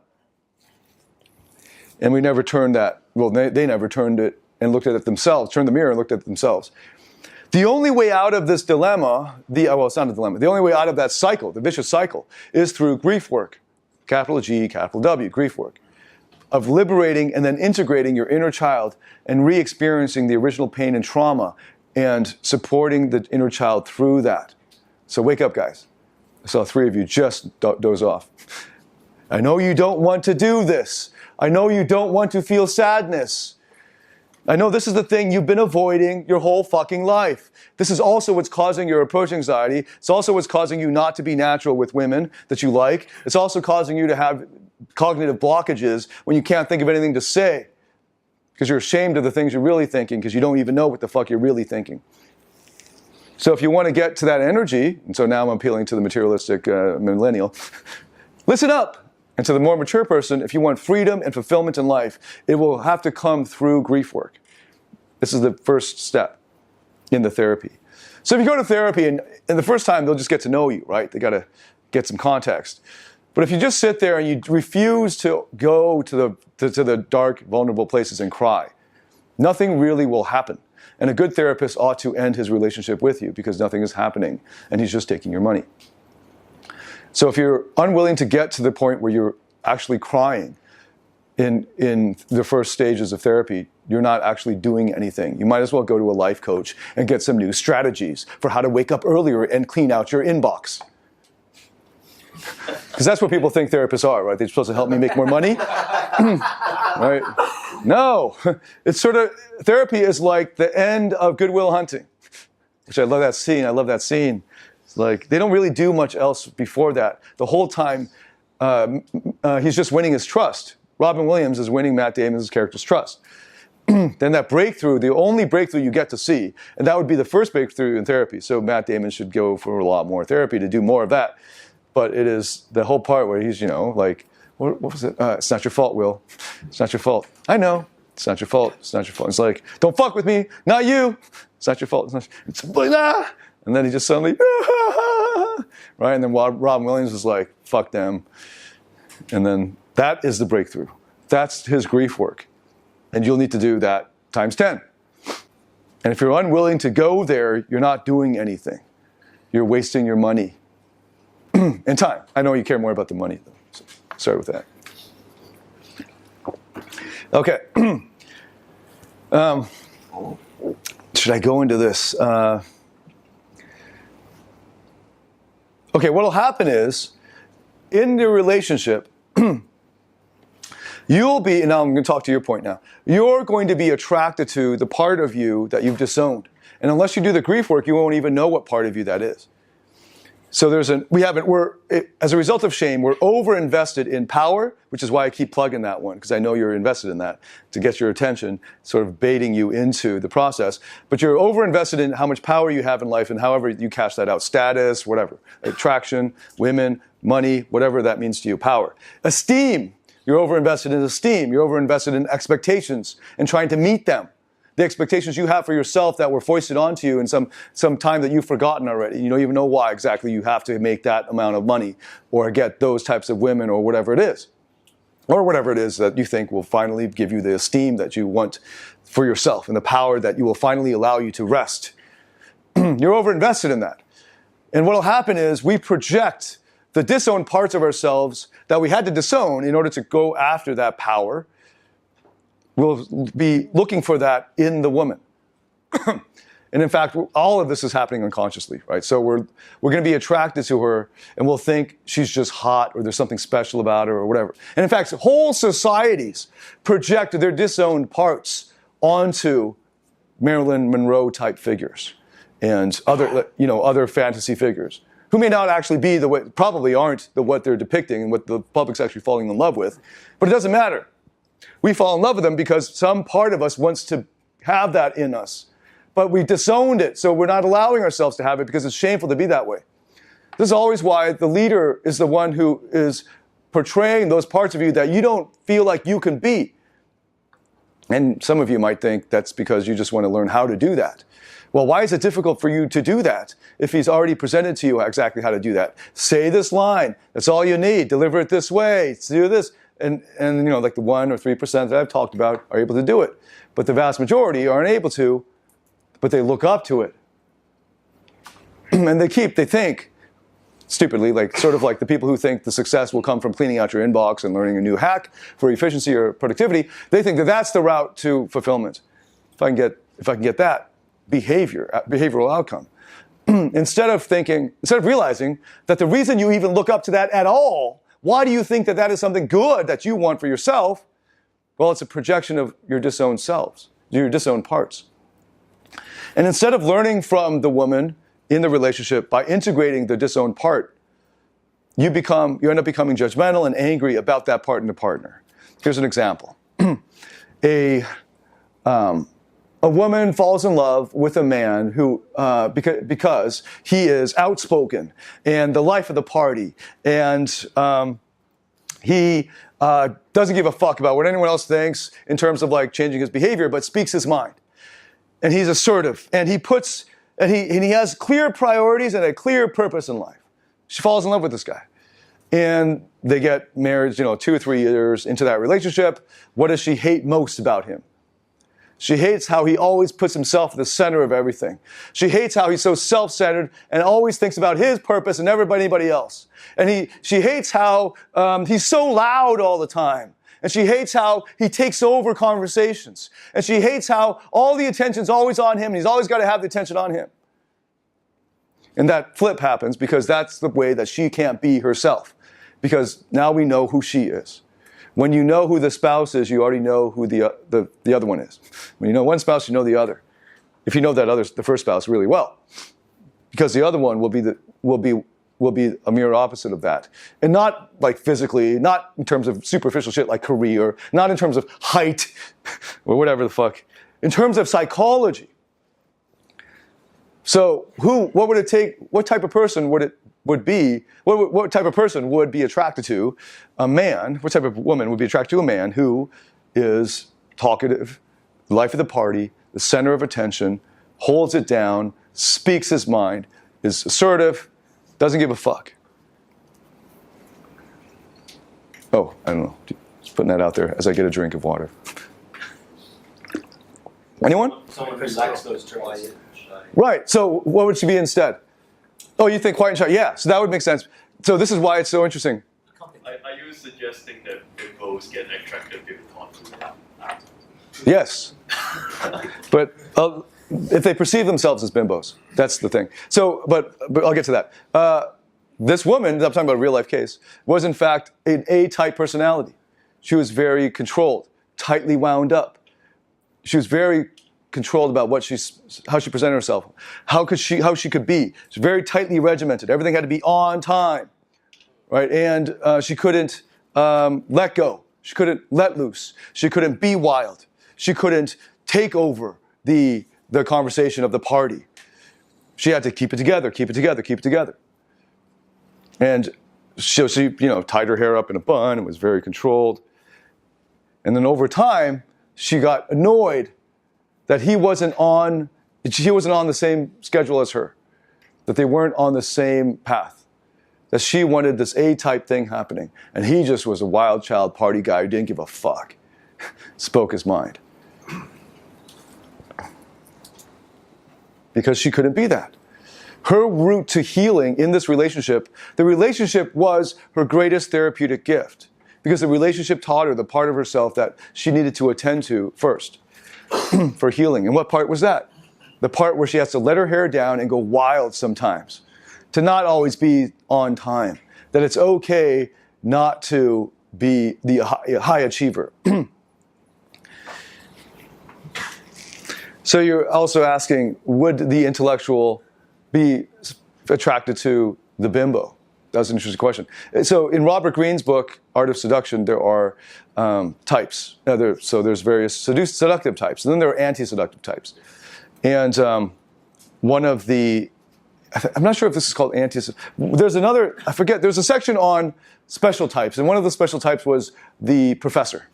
And we never turned that, well, they never turned it and looked at it themselves, turned the mirror and looked at it themselves. The only way out of this dilemma, well, it's not a dilemma, the only way out of that cycle, the vicious cycle, is through grief work, capital G, capital W, grief work, of liberating and then integrating your inner child and re-experiencing the original pain and trauma and supporting the inner child through that. So wake up, guys. I saw 3 of you just doze off. I know you don't want to do this. I know you don't want to feel sadness. I know this is the thing you've been avoiding your whole fucking life. This is also what's causing your approach anxiety. It's also what's causing you not to be natural with women that you like. It's also causing you to have cognitive blockages when you can't think of anything to say because you're ashamed of the things you're really thinking because you don't even know what the fuck you're really thinking. So if you want to get to that energy, and so now I'm appealing to the materialistic millennial, listen up. And to the more mature person, if you want freedom and fulfillment in life, it will have to come through grief work. This is the first step in the therapy. So if you go to therapy, and the first time they'll just get to know you, right? They got to get some context. But if you just sit there and you refuse to go to the dark, vulnerable places and cry, nothing really will happen. And a good therapist ought to end his relationship with you because nothing is happening and he's just taking your money. So if you're unwilling to get to the point where you're actually crying in the first stages of therapy, you're not actually doing anything. You might as well go to a life coach and get some new strategies for how to wake up earlier and clean out your inbox. Because that's what people think therapists are, right? They're supposed to help me make more money. Right? No. It's sort of, therapy is like the end of Good Will Hunting, which I love that scene. I love that scene. Like, they don't really do much else before that. The whole time, he's just winning his trust. Robin Williams is winning Matt Damon's character's trust. Then that breakthrough, the only breakthrough you get to see, and that would be the first breakthrough in therapy. So Matt Damon should go for a lot more therapy to do more of that. But it is the whole part where he's, like, what was it? It's not your fault, Will. It's not your fault. I know. It's not your fault. It's not your fault. It's like, don't fuck with me. Not you. It's not your fault. It's not. It's like, ah. And then he just suddenly, right? And then Robin Williams is like, fuck them. And then that is the breakthrough. That's his grief work. And you'll need to do that times 10. And if you're unwilling to go there, you're not doing anything. You're wasting your money and time. I know you care more about the money, though. So start with that. Okay. Should I go into this? Okay, what will happen is, in the relationship, you'll be, and now I'm going to talk to your point now, you're going to be attracted to the part of you that you've disowned. And unless you do the grief work, you won't even know what part of you that is. So as a result of shame, we're over-invested in power, which is why I keep plugging that one, because I know you're invested in that, to get your attention, sort of baiting you into the process. But you're over-invested in how much power you have in life and however you cash that out, status, whatever, attraction, women, money, whatever that means to you, power. Esteem, you're over-invested in esteem. You're over-invested in expectations and trying to meet them. The expectations you have for yourself that were foisted onto you in some time that you've forgotten already. You don't even know why exactly you have to make that amount of money or get those types of women or whatever it is. Or whatever it is that you think will finally give you the esteem that you want for yourself and the power that you will finally allow you to rest. You're over-invested in that. And what will happen is we project the disowned parts of ourselves that we had to disown in order to go after that power. We'll be looking for that in the woman. And in fact, all of this is happening unconsciously, right? So we're going to be attracted to her and we'll think she's just hot or there's something special about her or whatever. And in fact, whole societies project their disowned parts onto Marilyn Monroe type figures and other fantasy figures who may not actually be probably aren't what they're depicting and what the public's actually falling in love with. But it doesn't matter. We fall in love with them because some part of us wants to have that in us. But we disowned it, so we're not allowing ourselves to have it because it's shameful to be that way. This is always why the leader is the one who is portraying those parts of you that you don't feel like you can be. And some of you might think that's because you just want to learn how to do that. Well, why is it difficult for you to do that if he's already presented to you exactly how to do that? Say this line. That's all you need. Deliver it this way. Do this. And like the 1 or 3% that I've talked about are able to do it. But the vast majority aren't able to, but they look up to it. And they think, stupidly, sort of like the people who think the success will come from cleaning out your inbox and learning a new hack for efficiency or productivity, they think that that's the route to fulfillment. If I can get that behavioral outcome. Instead of realizing that the reason you even look up to that at all Why do you think that that is something good that you want for yourself? Well, it's a projection of your disowned selves, your disowned parts. And instead of learning from the woman in the relationship by integrating the disowned part, you end up becoming judgmental and angry about that part in the partner. Here's an example. A woman falls in love with a man who, because he is outspoken and the life of the party, and he doesn't give a fuck about what anyone else thinks in terms of like changing his behavior, but speaks his mind. And he's assertive, and he has clear priorities and a clear purpose in life. She falls in love with this guy. And they get married, 2 or 3 years into that relationship. What does she hate most about him? She hates how he always puts himself at the center of everything. She hates how he's so self-centered and always thinks about his purpose and never anybody else. And she hates how he's so loud all the time. And she hates how he takes over conversations. And she hates how all the attention's always on him and he's always got to have the attention on him. And that flip happens because that's the way that she can't be herself. Because now we know who she is. When you know who the spouse is, you already know who the other one is. When you know one spouse, you know the other. If you know the first spouse really well. Because the other one will be a mirror opposite of that. And not like physically, not in terms of superficial shit like career, not in terms of height, or whatever the fuck. In terms of psychology. So what would it take, what type of person what type of person would be attracted to a man, what type of woman would be attracted to a man who is talkative, the life of the party, the center of attention, holds it down, speaks his mind, is assertive, doesn't give a fuck. Oh, I don't know. Just putting that out there as I get a drink of water. Anyone? Someone who likes those traits. Right. So what would she be instead? Oh, you think quiet and shy? Yeah. So that would make sense. So this is why it's so interesting. Are you suggesting that bimbos get attracted to conflict? Yes. But if they perceive themselves as bimbos, that's the thing. So, but I'll get to that. This woman, that I'm talking about a real life case, was in fact an A-type personality. She was very controlled, tightly wound up. She was very controlled about how she presented herself, how she could be. She's very tightly regimented. Everything had to be on time, right? And she couldn't let go. She couldn't let loose. She couldn't be wild. She couldn't take over the conversation of the party. She had to keep it together, keep it together, keep it together. And she tied her hair up in a bun and was very controlled. And then over time, she got annoyed that she wasn't on the same schedule as her, that they weren't on the same path, that she wanted this A-type thing happening, and he just was a wild child party guy who didn't give a fuck, spoke his mind. Because she couldn't be that. Her route to healing in this relationship, the relationship was her greatest therapeutic gift, because the relationship taught her the part of herself that she needed to attend to first. For healing. And what part was that? The part where she has to let her hair down and go wild sometimes. To not always be on time. That it's okay not to be the high achiever. So you're also asking, would the intellectual be attracted to the bimbo? That was an interesting question. So in Robert Greene's book, Art of Seduction, there are types. So there's various seductive types, and then there are anti-seductive types. And one of the, I'm not sure if this is called there's another, I forget, there's a section on special types, and one of the special types was the professor.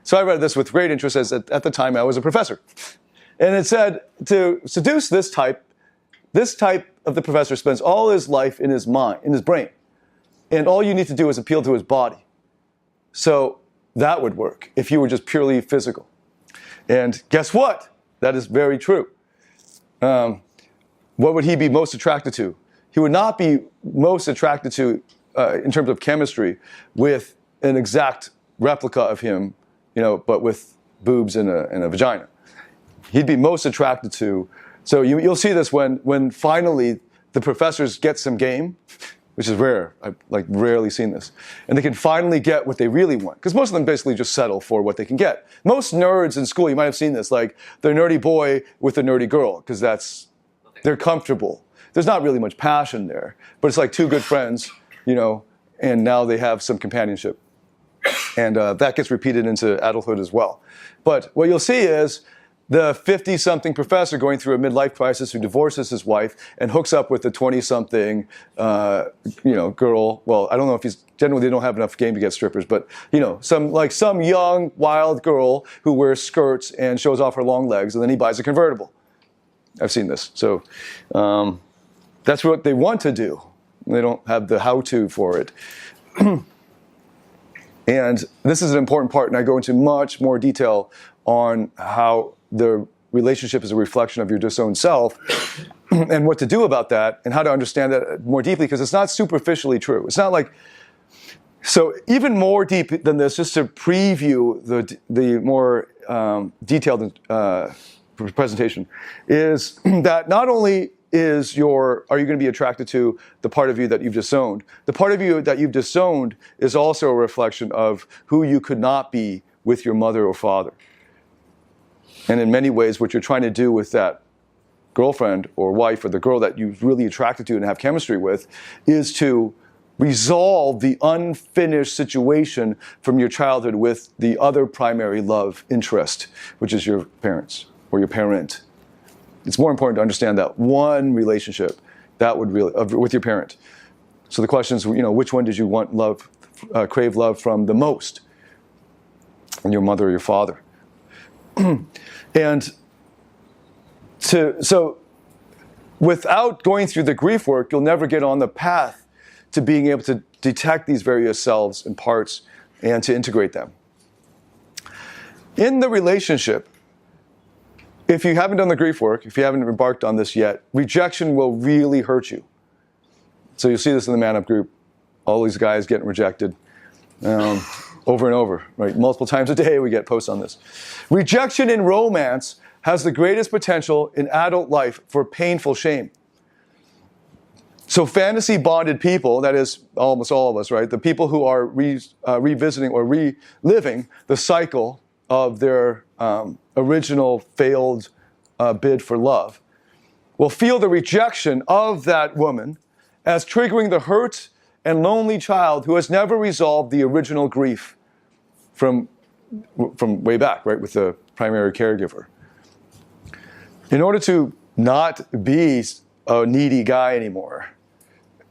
So I read this with great interest, as at the time I was a professor. And it said, to seduce this type of the professor spends all his life in his mind, in his brain. And all you need to do is appeal to his body. So that would work if you were just purely physical. And guess what? That is very true. What would he be most attracted to? He would not be most attracted to, in terms of chemistry, with an exact replica of him, but with boobs and a vagina. He'd be most attracted to. So you'll see this when finally the professors get some game, which is rare. I've like rarely seen this. And they can finally get what they really want. Because most of them basically just settle for what they can get. Most nerds in school, you might have seen this, like the nerdy boy with the nerdy girl, because they're comfortable. There's not really much passion there, but it's like two good friends, you know, and now they have some companionship. And that gets repeated into adulthood as well. But what you'll see is the 50-something professor going through a midlife crisis who divorces his wife and hooks up with the 20-something, girl. Well, I don't know if generally they don't have enough game to get strippers, but you know, some young wild girl who wears skirts and shows off her long legs, and then he buys a convertible. I've seen this. So that's what they want to do. They don't have the how-to for it. And this is an important part, and I go into much more detail on how the relationship is a reflection of your disowned self and what to do about that and how to understand that more deeply, because it's not superficially true. It's not like, so even more deep than this, just to preview the more detailed presentation, is that not only are you going to be attracted to the part of you that you've disowned, the part of you that you've disowned is also a reflection of who you could not be with your mother or father. And in many ways, what you're trying to do with that girlfriend or wife or the girl that you're really attracted to and have chemistry with is to resolve the unfinished situation from your childhood with the other primary love interest, which is your parents or your parent. It's more important to understand that one relationship that would really with your parent. So the question is, you know, which one did you want love, crave love from the most? And your mother or your father. And so without going through the grief work, you'll never get on the path to being able to detect these various selves and parts and to integrate them. In the relationship, if you haven't done the grief work, if you haven't embarked on this yet, rejection will really hurt you. So you'll see this in the Man Up group. All these guys getting rejected. Over and over, right? Multiple times a day we get posts on this. Rejection in romance has the greatest potential in adult life for painful shame. So fantasy bonded people, that is almost all of us, right? The people who are revisiting or reliving the cycle of their original failed bid for love will feel the rejection of that woman as triggering the hurt and lonely child who has never resolved the original grief from way back, right, with the primary caregiver. In order to not be a needy guy anymore,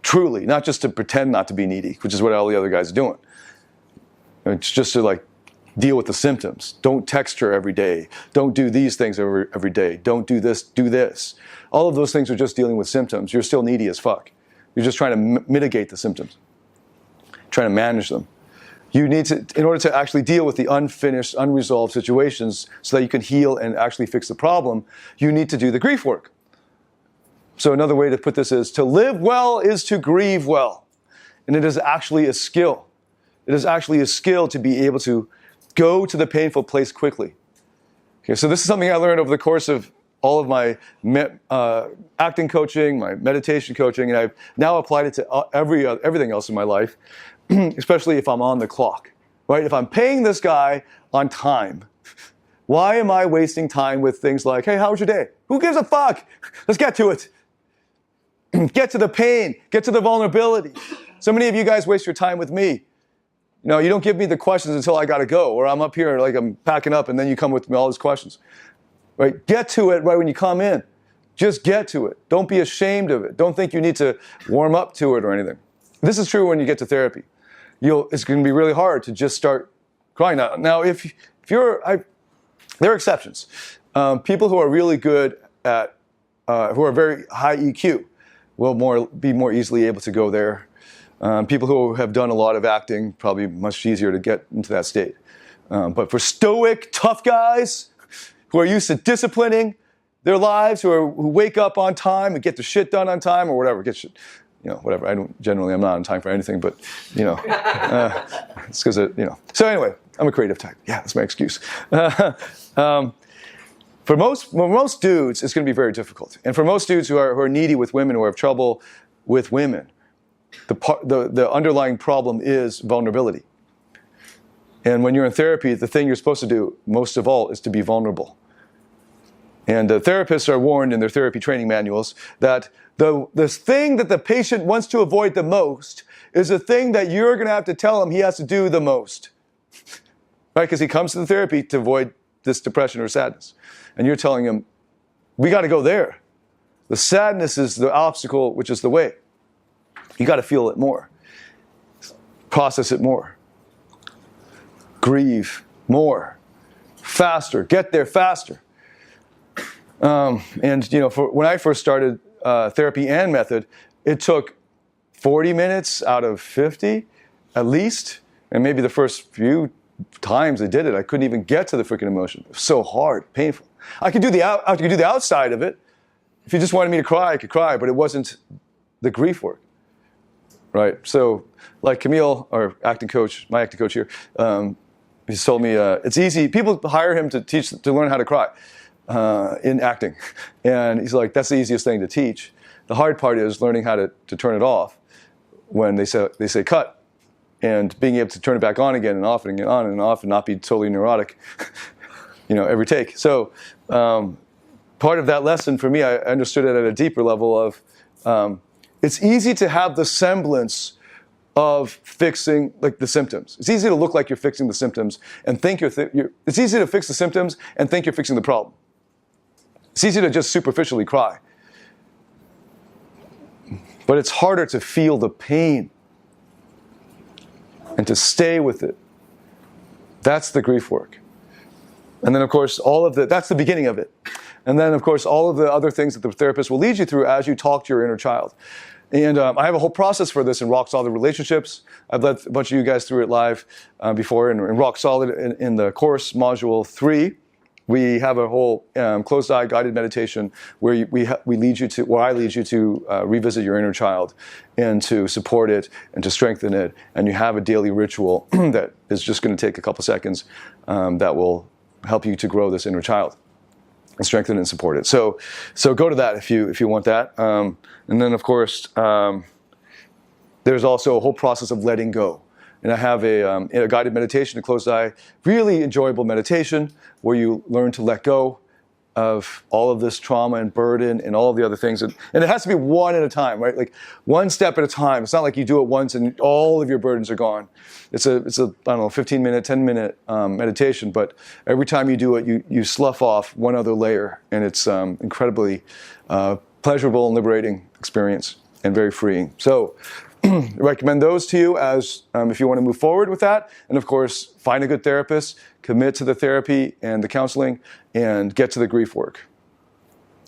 truly, not just to pretend not to be needy, which is what all the other guys are doing. It's just to like deal with the symptoms. Don't text her every day. Don't do these things every day. Don't do this, do this. All of those things are just dealing with symptoms. You're still needy as fuck. You're just trying to mitigate the symptoms, trying to manage them. You need to, in order to actually deal with the unfinished, unresolved situations so that you can heal and actually fix the problem, you need to do the grief work. So another way to put this is, to live well is to grieve well. And it is actually a skill. It is actually a skill to be able to go to the painful place quickly. Okay, so this is something I learned over the course of all of my acting coaching, my meditation coaching, and I've now applied it to everything else in my life, especially if I'm on the clock, right? If I'm paying this guy on time, why am I wasting time with things like, hey, how was your day? Who gives a fuck? Let's get to it. Get to the pain. Get to the vulnerability. So many of you guys waste your time with me. You know, you don't give me the questions until I gotta go, or I'm up here like I'm packing up and then you come with me all these questions. Right? Get to it right when you come in. Just get to it. Don't be ashamed of it. Don't think you need to warm up to it or anything. This is true when you get to therapy. It's going to be really hard to just start crying. Now if you're, there are exceptions. People who are really good at, who are very high EQ will be more easily able to go there. People who have done a lot of acting, probably much easier to get into that state. But for stoic, tough guys who are used to disciplining their lives, who wake up on time and get their shit done on time or whatever, whatever. I'm not on time for anything, but, it's because, So anyway, I'm a creative type. Yeah, that's my excuse. For most dudes, it's going to be very difficult. And for most dudes who are needy with women, who have trouble with women, the underlying problem is vulnerability. And when you're in therapy, the thing you're supposed to do most of all is to be vulnerable. And therapists are warned in their therapy training manuals that the thing that the patient wants to avoid the most is the thing that you're going to have to tell him he has to do the most. Right? Because he comes to the therapy to avoid this depression or sadness. And you're telling him, we got to go there. The sadness is the obstacle, which is the way. You got to feel it more. Process it more. Grieve more. Faster. Get there faster. And when I first started therapy and method, it took 40 minutes out of 50 at least. And maybe the first few times I did it, I couldn't even get to the freaking emotion. It was so hard, painful. I could do the outside of it. If you just wanted me to cry, I could cry, but it wasn't the grief work, right? So, like Camille, our acting coach, my acting coach here, he's told me it's easy. People hire him to learn how to cry in acting, and he's like, that's the easiest thing to teach. The hard part is learning how to turn it off when they say cut, and being able to turn it back on again and off and on and off and not be totally neurotic, every take. So. Part of that lesson for me, I understood it at a deeper level of it's easy to have the semblance of fixing the symptoms. It's easy to look like you're fixing the symptoms and think it's easy to fix the symptoms and think you're fixing the problem. It's easy to just superficially cry. But it's harder to feel the pain and to stay with it. That's the grief work. And then, of course, that's the beginning of it. And then, of course, all of the other things that the therapist will lead you through as you talk to your inner child. And I have a whole process for this in Rock Solid Relationships. I've led a bunch of you guys through it live before. In Rock Solid, in the course, Module 3, we have a whole closed-eye guided meditation where I lead you to revisit your inner child and to support it and to strengthen it. And you have a daily ritual that is just going to take a couple seconds that will help you to grow this inner child and strengthen and support it. So go to that if you want that. And then, of course, there's also a whole process of letting go. And I have a guided meditation, a closed eye, really enjoyable meditation where you learn to let go of all of this trauma and burden and all of the other things. And it has to be one at a time, right? Like one step at a time. It's not like you do it once and all of your burdens are gone. It's a 15-minute, 10-minute meditation, but every time you do it, you slough off one other layer, and it's incredibly pleasurable and liberating experience and very freeing. So I recommend those to you as if you want to move forward with that. And of course, find a good therapist, commit to the therapy and the counseling, and get to the grief work.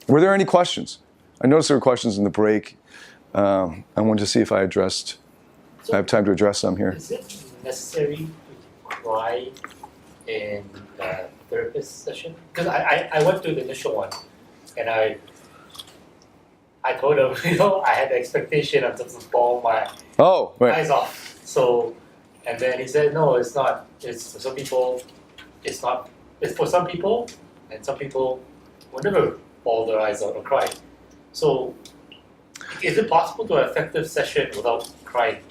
Were there any questions? I noticed there were questions in the break. I wanted to see if I have time to address some here. Is it necessary to cry in the therapist session? Because I went to the initial one, and I told him, I had the expectation of just to bawl my eyes off. So, and then he said, no, it's not. It's for some people, it's not. It's for some people, and some people will never bawl their eyes out or cry. So, is it possible to have an effective session without crying?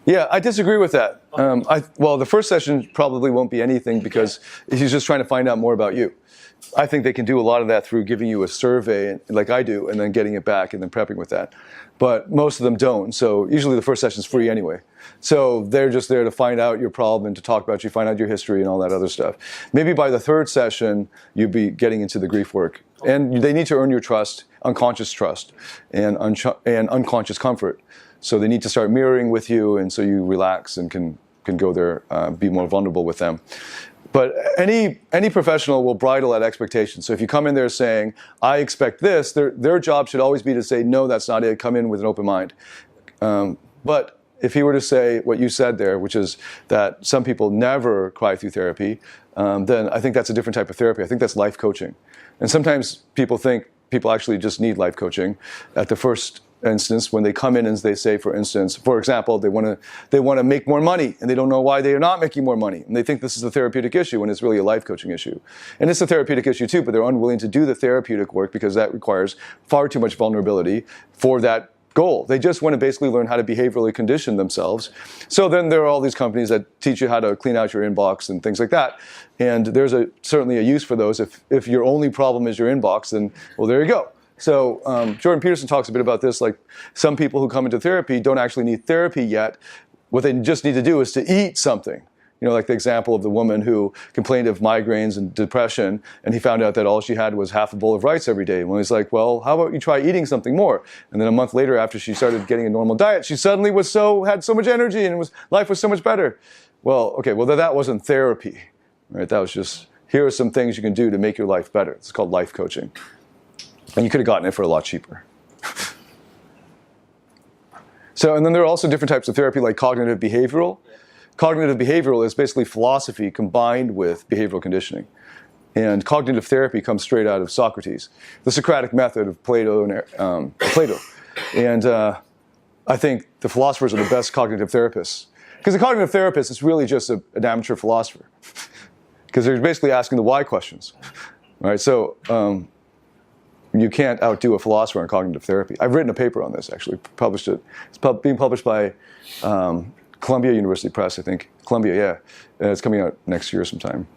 Yeah, I disagree with that. The first session probably won't be anything because he's just trying to find out more about you. I think they can do a lot of that through giving you a survey, like I do, and then getting it back and then prepping with that. But most of them don't. So usually the first session is free anyway. So they're just there to find out your problem and to talk about you, find out your history and all that other stuff. Maybe by the third session, you'd be getting into the grief work. And they need to earn your trust, unconscious trust, and unconscious comfort. So they need to start mirroring with you, and so you relax and can go there, be more vulnerable with them. But any professional will bridle at expectations. So if you come in there saying, I expect this, their job should always be to say, no, that's not it. Come in with an open mind. But if he were to say what you said there, which is that some people never cry through therapy, then I think that's a different type of therapy. I think that's life coaching. And sometimes people think people actually just need life coaching at the first instance when they come in and they say, for example, they want to make more money and they don't know why they are not making more money, and they think this is a therapeutic issue when it's really a life coaching issue. And it's a therapeutic issue too, but they're unwilling to do the therapeutic work because that requires far too much vulnerability for that goal. They just want to basically learn how to behaviorally condition themselves. So then there are all these companies that teach you how to clean out your inbox and things like that. And there's certainly a use for those. If your only problem is your inbox, then, well, there you go. So Jordan Peterson talks a bit about this, like some people who come into therapy don't actually need therapy yet. What they just need to do is to eat something. You know, like the example of the woman who complained of migraines and depression, and he found out that all she had was half a bowl of rice every day. Well, he's like, well, how about you try eating something more? And then a month later, after she started getting a normal diet, she suddenly had so much energy, and life was so much better. Well, okay, well, that wasn't therapy, right? That was just, here are some things you can do to make your life better. It's called life coaching. And you could have gotten it for a lot cheaper. So, and then there are also different types of therapy, like cognitive behavioral. Cognitive behavioral is basically philosophy combined with behavioral conditioning. And cognitive therapy comes straight out of Socrates, the Socratic method of Plato. And I think the philosophers are the best cognitive therapists. Because the cognitive therapist is really just an amateur philosopher. Because they're basically asking the why questions. Right? So you can't outdo a philosopher in cognitive therapy. I've written a paper on this, actually, published it. It's being published by Columbia University Press, I think. Columbia, yeah. It's coming out next year sometime.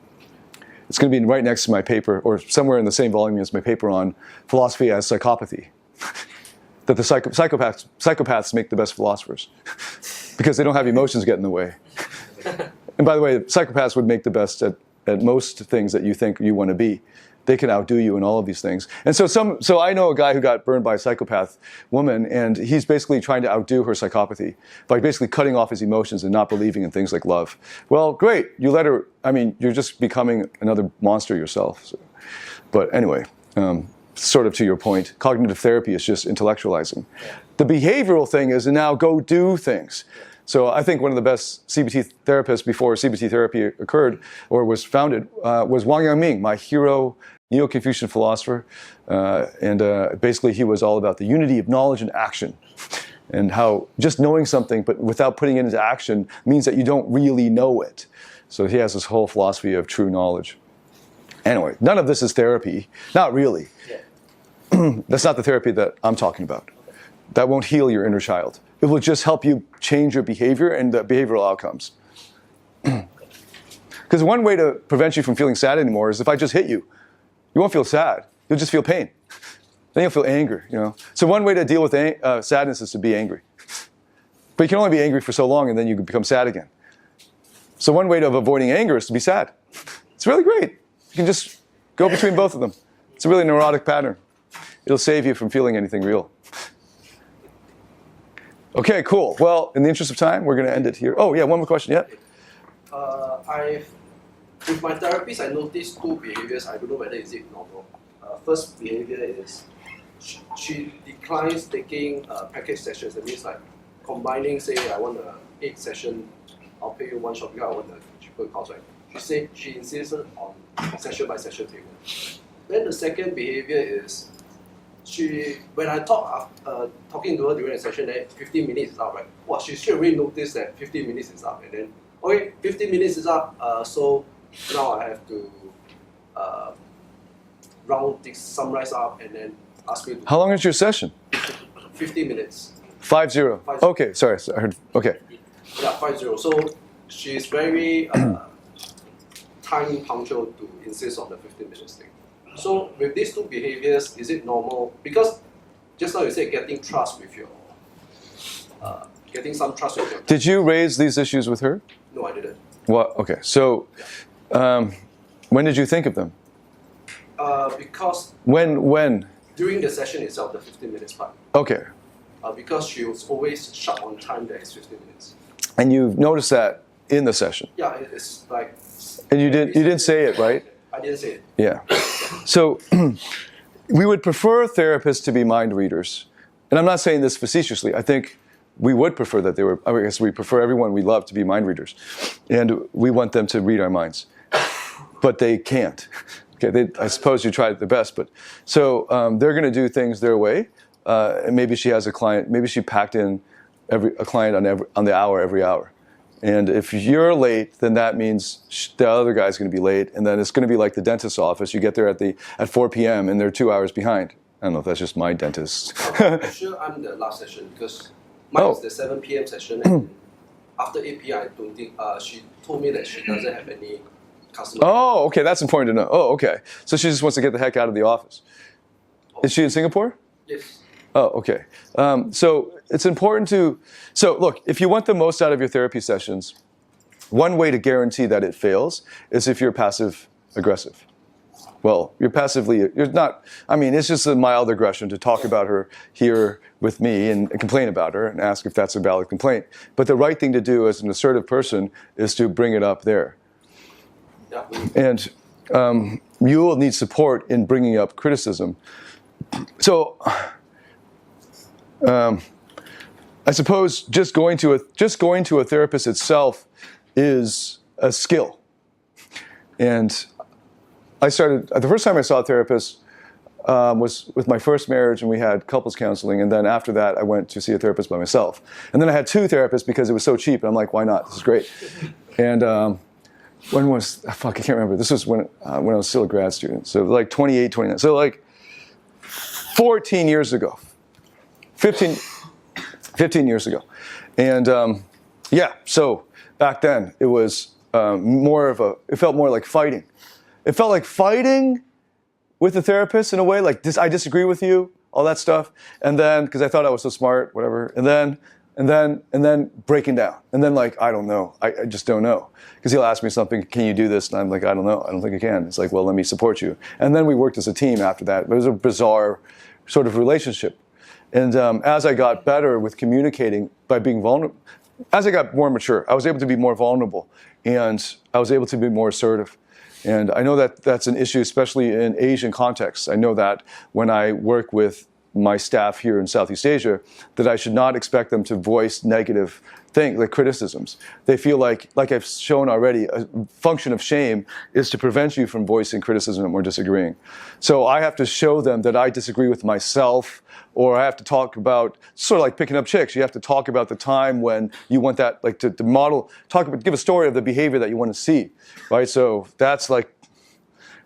It's going to be right next to my paper, or somewhere in the same volume as my paper on philosophy as psychopathy. That the psychopaths make the best philosophers. Because they don't have emotions get in the way. And by the way, psychopaths would make the best at most things that you think you want to be. They can outdo you in all of these things. And so I know a guy who got burned by a psychopath woman, and he's basically trying to outdo her psychopathy by basically cutting off his emotions and not believing in things like love. Well, great. You let her, you're just becoming another monster yourself. So. But anyway, sort of to your point, cognitive therapy is just intellectualizing. The behavioral thing is to now go do things. So I think one of the best CBT therapists before CBT therapy occurred or was founded was Wang Yangming, my hero Neo-Confucian philosopher. And basically he was all about the unity of knowledge and action. And how just knowing something but without putting it into action means that you don't really know it. So he has this whole philosophy of true knowledge. Anyway, none of this is therapy. Not really. Yeah. That's not the therapy that I'm talking about. That won't heal your inner child. It will just help you change your behavior and the behavioral outcomes. Because one way to prevent you from feeling sad anymore is if I just hit you. You won't feel sad. You'll just feel pain. Then you'll feel anger. So one way to deal with sadness is to be angry. But you can only be angry for so long and then you become sad again. So one way of avoiding anger is to be sad. It's really great. You can just go between both of them. It's a really neurotic pattern. It'll save you from feeling anything real. Okay, cool. Well, in the interest of time, we're going to end it here. Oh, yeah, one more question. Yeah? With my therapist, I noticed two behaviors. I don't know whether is it normal. First behavior is she declines taking package sessions. That means like combining, say, I want an 8 session, I'll pay you one shot because I want a cheaper cost, right? She insisted on session by session payment. Then the second behavior is when I talking to her during a session, 15 minutes is up, right? Well, she should already noticed that 15 minutes is up, and then, okay, 15 minutes is up, so now I have to round this, summarize up, and then ask me to... How long is your session? 15 minutes. 50. Okay, sorry, I heard, okay. Yeah, 50. So she's very time punctual to insist on the 15 minutes thing. So with these two behaviors, is it normal? Because just now you said getting trust with your, getting some trust with your... Did you raise these issues with her? No, I didn't. Well, okay, so when did you think of them? Because... When? During the session itself, the 15 minutes part. Okay. Because she was always shut on time that is 15 minutes. And you've noticed that in the session? Yeah, it's like... And you didn't say it, right? I didn't say it. Yeah. So we would prefer therapists to be mind readers. And I'm not saying this facetiously. I think we would prefer that they were, I guess we prefer everyone we love to be mind readers. And we want them to read our minds. But they can't. Okay, I suppose you tried their best. But so they're going to do things their way. And maybe she has a client, maybe she packed in a client on the hour every hour. And if you're late, then that means the other guy's going to be late, and then it's going to be like the dentist's office. You get there at 4 p.m. and they're 2 hours behind. I don't know if that's just my dentist. I'm sure I'm the last session because mine Oh. is the 7 p.m. session, and after 8 p.m. I don't think she told me that she doesn't have any customer. Oh, okay, that's important to know. Oh, okay. So she just wants to get the heck out of the office. Is she in Singapore? Yes. Oh, okay. So it's important to, so look, if you want the most out of your therapy sessions, one way to guarantee that it fails is if you're passive aggressive. Well, you're not, I mean, it's just a mild aggression to talk about her here with me and complain about her and ask if that's a valid complaint. But the right thing to do as an assertive person is to bring it up there. Yeah. And you will need support in bringing up criticism. So, I suppose just going to a therapist itself is a skill. And the first time I saw a therapist was with my first marriage, and we had couples counseling. And then after that, I went to see a therapist by myself. And then I had 2 therapists because it was so cheap. And I'm like, why not? This is great. And when was, I can't remember. This was when I was still a grad student. So like 28, 29. So like 14 years ago. 15 years ago. And yeah, so back then it was it felt more like fighting. It felt like fighting with the therapist in a way, like I disagree with you, all that stuff. And then, because I thought I was so smart, whatever. And then breaking down. And then like, I don't know. I just don't know. Because he'll ask me something, can you do this? And I'm like, I don't know. I don't think I can. It's like, well, let me support you. And then we worked as a team after that. It was a bizarre sort of relationship. And as I got better with communicating by being vulnerable, as I got more mature, I was able to be more vulnerable. And I was able to be more assertive. And I know that that's an issue, especially in Asian contexts. I know that when I work with my staff here in Southeast Asia, that I should not expect them to voice negative things, like criticisms. They feel like I've shown already, a function of shame is to prevent you from voicing criticism or disagreeing. So I have to show them that I disagree with myself, or I have to talk about, sort of like picking up chicks, you have to talk about the time when you want that, like to model, give a story of the behavior that you want to see, right? So that's like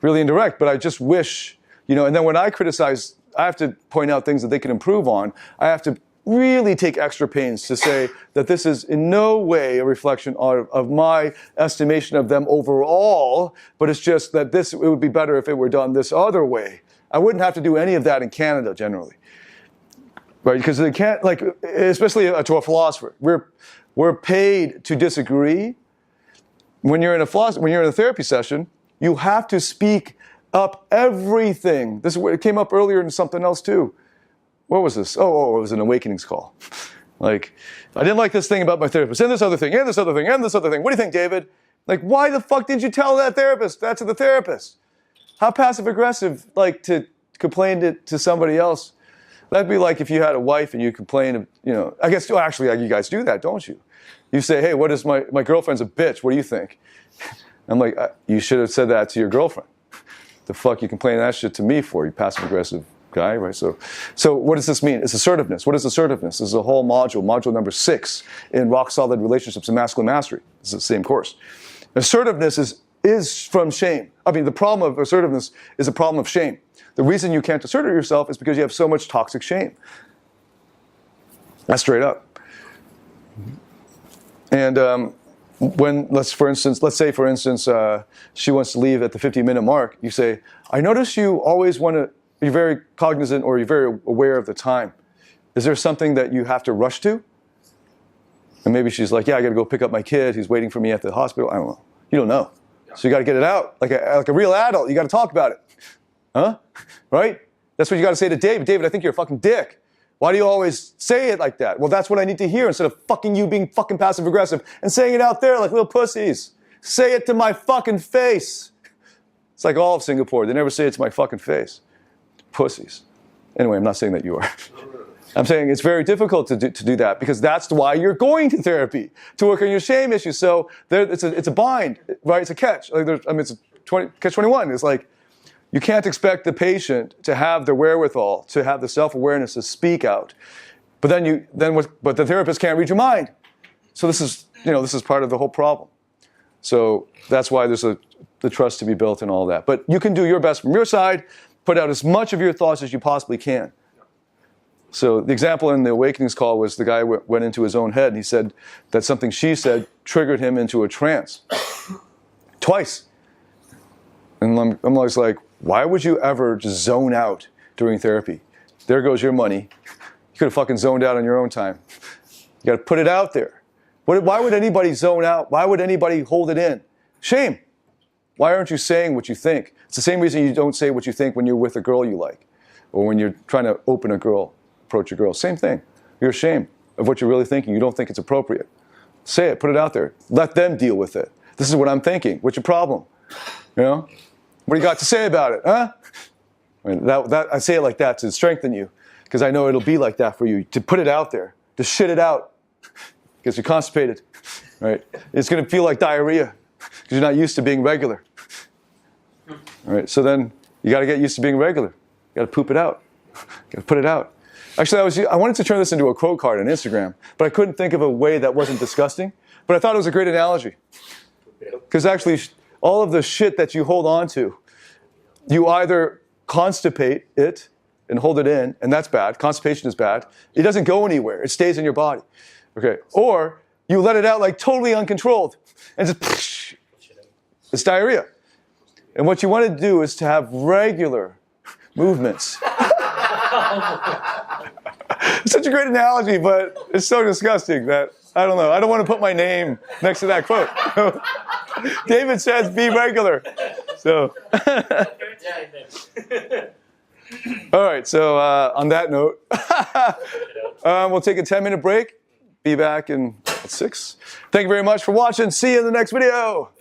really indirect, but I just wish, and then when I criticize, I have to point out things that they can improve on. I have to really take extra pains to say that this is in no way a reflection of my estimation of them overall, but it's just that it would be better if it were done this other way. I wouldn't have to do any of that in Canada generally, right? Because they can't, like, especially to a philosopher, we're paid to disagree. When you're in a therapy session, you have to speak up everything. It came up earlier in something else too. What was this? Oh, it was an awakenings call. Like, I didn't like this thing about my therapist, and this other thing, and this other thing, and this other thing. What do you think, David? Like, why the fuck did you tell that to the therapist? How passive aggressive, like, to complain to somebody else? That'd be like if you had a wife and you complain, I guess, actually, you guys do that, don't you? You say, hey, what is my girlfriend's a bitch, what do you think? I'm like, you should have said that to your girlfriend. The fuck you complaining that shit to me for, you passive aggressive guy, right? So what does this mean? It's assertiveness. What is assertiveness? This is a whole module number 6 in Rock Solid Relationships and Masculine Mastery. This is the same course. Assertiveness is from shame. I mean, the problem of assertiveness is a problem of shame. The reason you can't assert yourself is because you have so much toxic shame. That's straight up. And let's say for instance, she wants to leave at the 50-minute mark, you say, I notice you always want to, you're very cognizant or you're very aware of the time. Is there something that you have to rush to? And maybe she's like, yeah, I got to go pick up my kid. He's waiting for me at the hospital. I don't know. You don't know. So you got to get it out. Like a real adult, you got to talk about it. Huh? Right? That's what you got to say to David. David, I think you're a fucking dick. Why do you always say it like that? Well, that's what I need to hear instead of fucking you being fucking passive aggressive and saying it out there like little pussies. Say it to my fucking face. It's like all of Singapore. They never say it to my fucking face. Pussies. Anyway, I'm not saying that you are. I'm saying it's very difficult to do that because that's why you're going to therapy, to work on your shame issues. So it's a bind, right? It's a catch. Like it's a catch-21. It's like you can't expect the patient to have the wherewithal, to have the self-awareness to speak out. But but the therapist can't read your mind. So this is part of the whole problem. So that's why there's the trust to be built and all that. But you can do your best from your side. put out as much of your thoughts as you possibly can. So the example in the Awakenings call was the guy went into his own head and he said that something she said triggered him into a trance. Twice. And I'm always like, why would you ever just zone out during therapy? There goes your money. You could have fucking zoned out on your own time. You got to put it out there. Why would anybody zone out? Why would anybody hold it in? Shame. Why aren't you saying what you think? It's the same reason you don't say what you think when you're with a girl you like or when you're trying to approach a girl. Same thing. You're ashamed of what you're really thinking. You don't think it's appropriate. Say it. Put it out there. Let them deal with it. This is what I'm thinking. What's your problem? You know? What do you got to say about it? Huh? I mean, I say it like that to strengthen you because I know it'll be like that for you. To put it out there. To shit it out. Because you're constipated. Right? It's going to feel like diarrhea because you're not used to being regular. All right? So then you got to get used to being regular. You got to poop it out. You got to put it out. Actually, I wanted to turn this into a quote card on Instagram, but I couldn't think of a way that wasn't disgusting. But I thought it was a great analogy. Because actually, all of the shit that you hold on to, you either constipate it and hold it in, and that's bad. Constipation is bad. It doesn't go anywhere. It stays in your body. Okay. Or you let it out like totally uncontrolled, and just it's diarrhea. And what you want to do is to have regular movements. It's such a great analogy, but it's so disgusting that, I don't know. I don't want to put my name next to that quote. David says, be regular. So, all right, so on that note, we'll take a 10-minute break. Be back at 6. Thank you very much for watching. See you in the next video.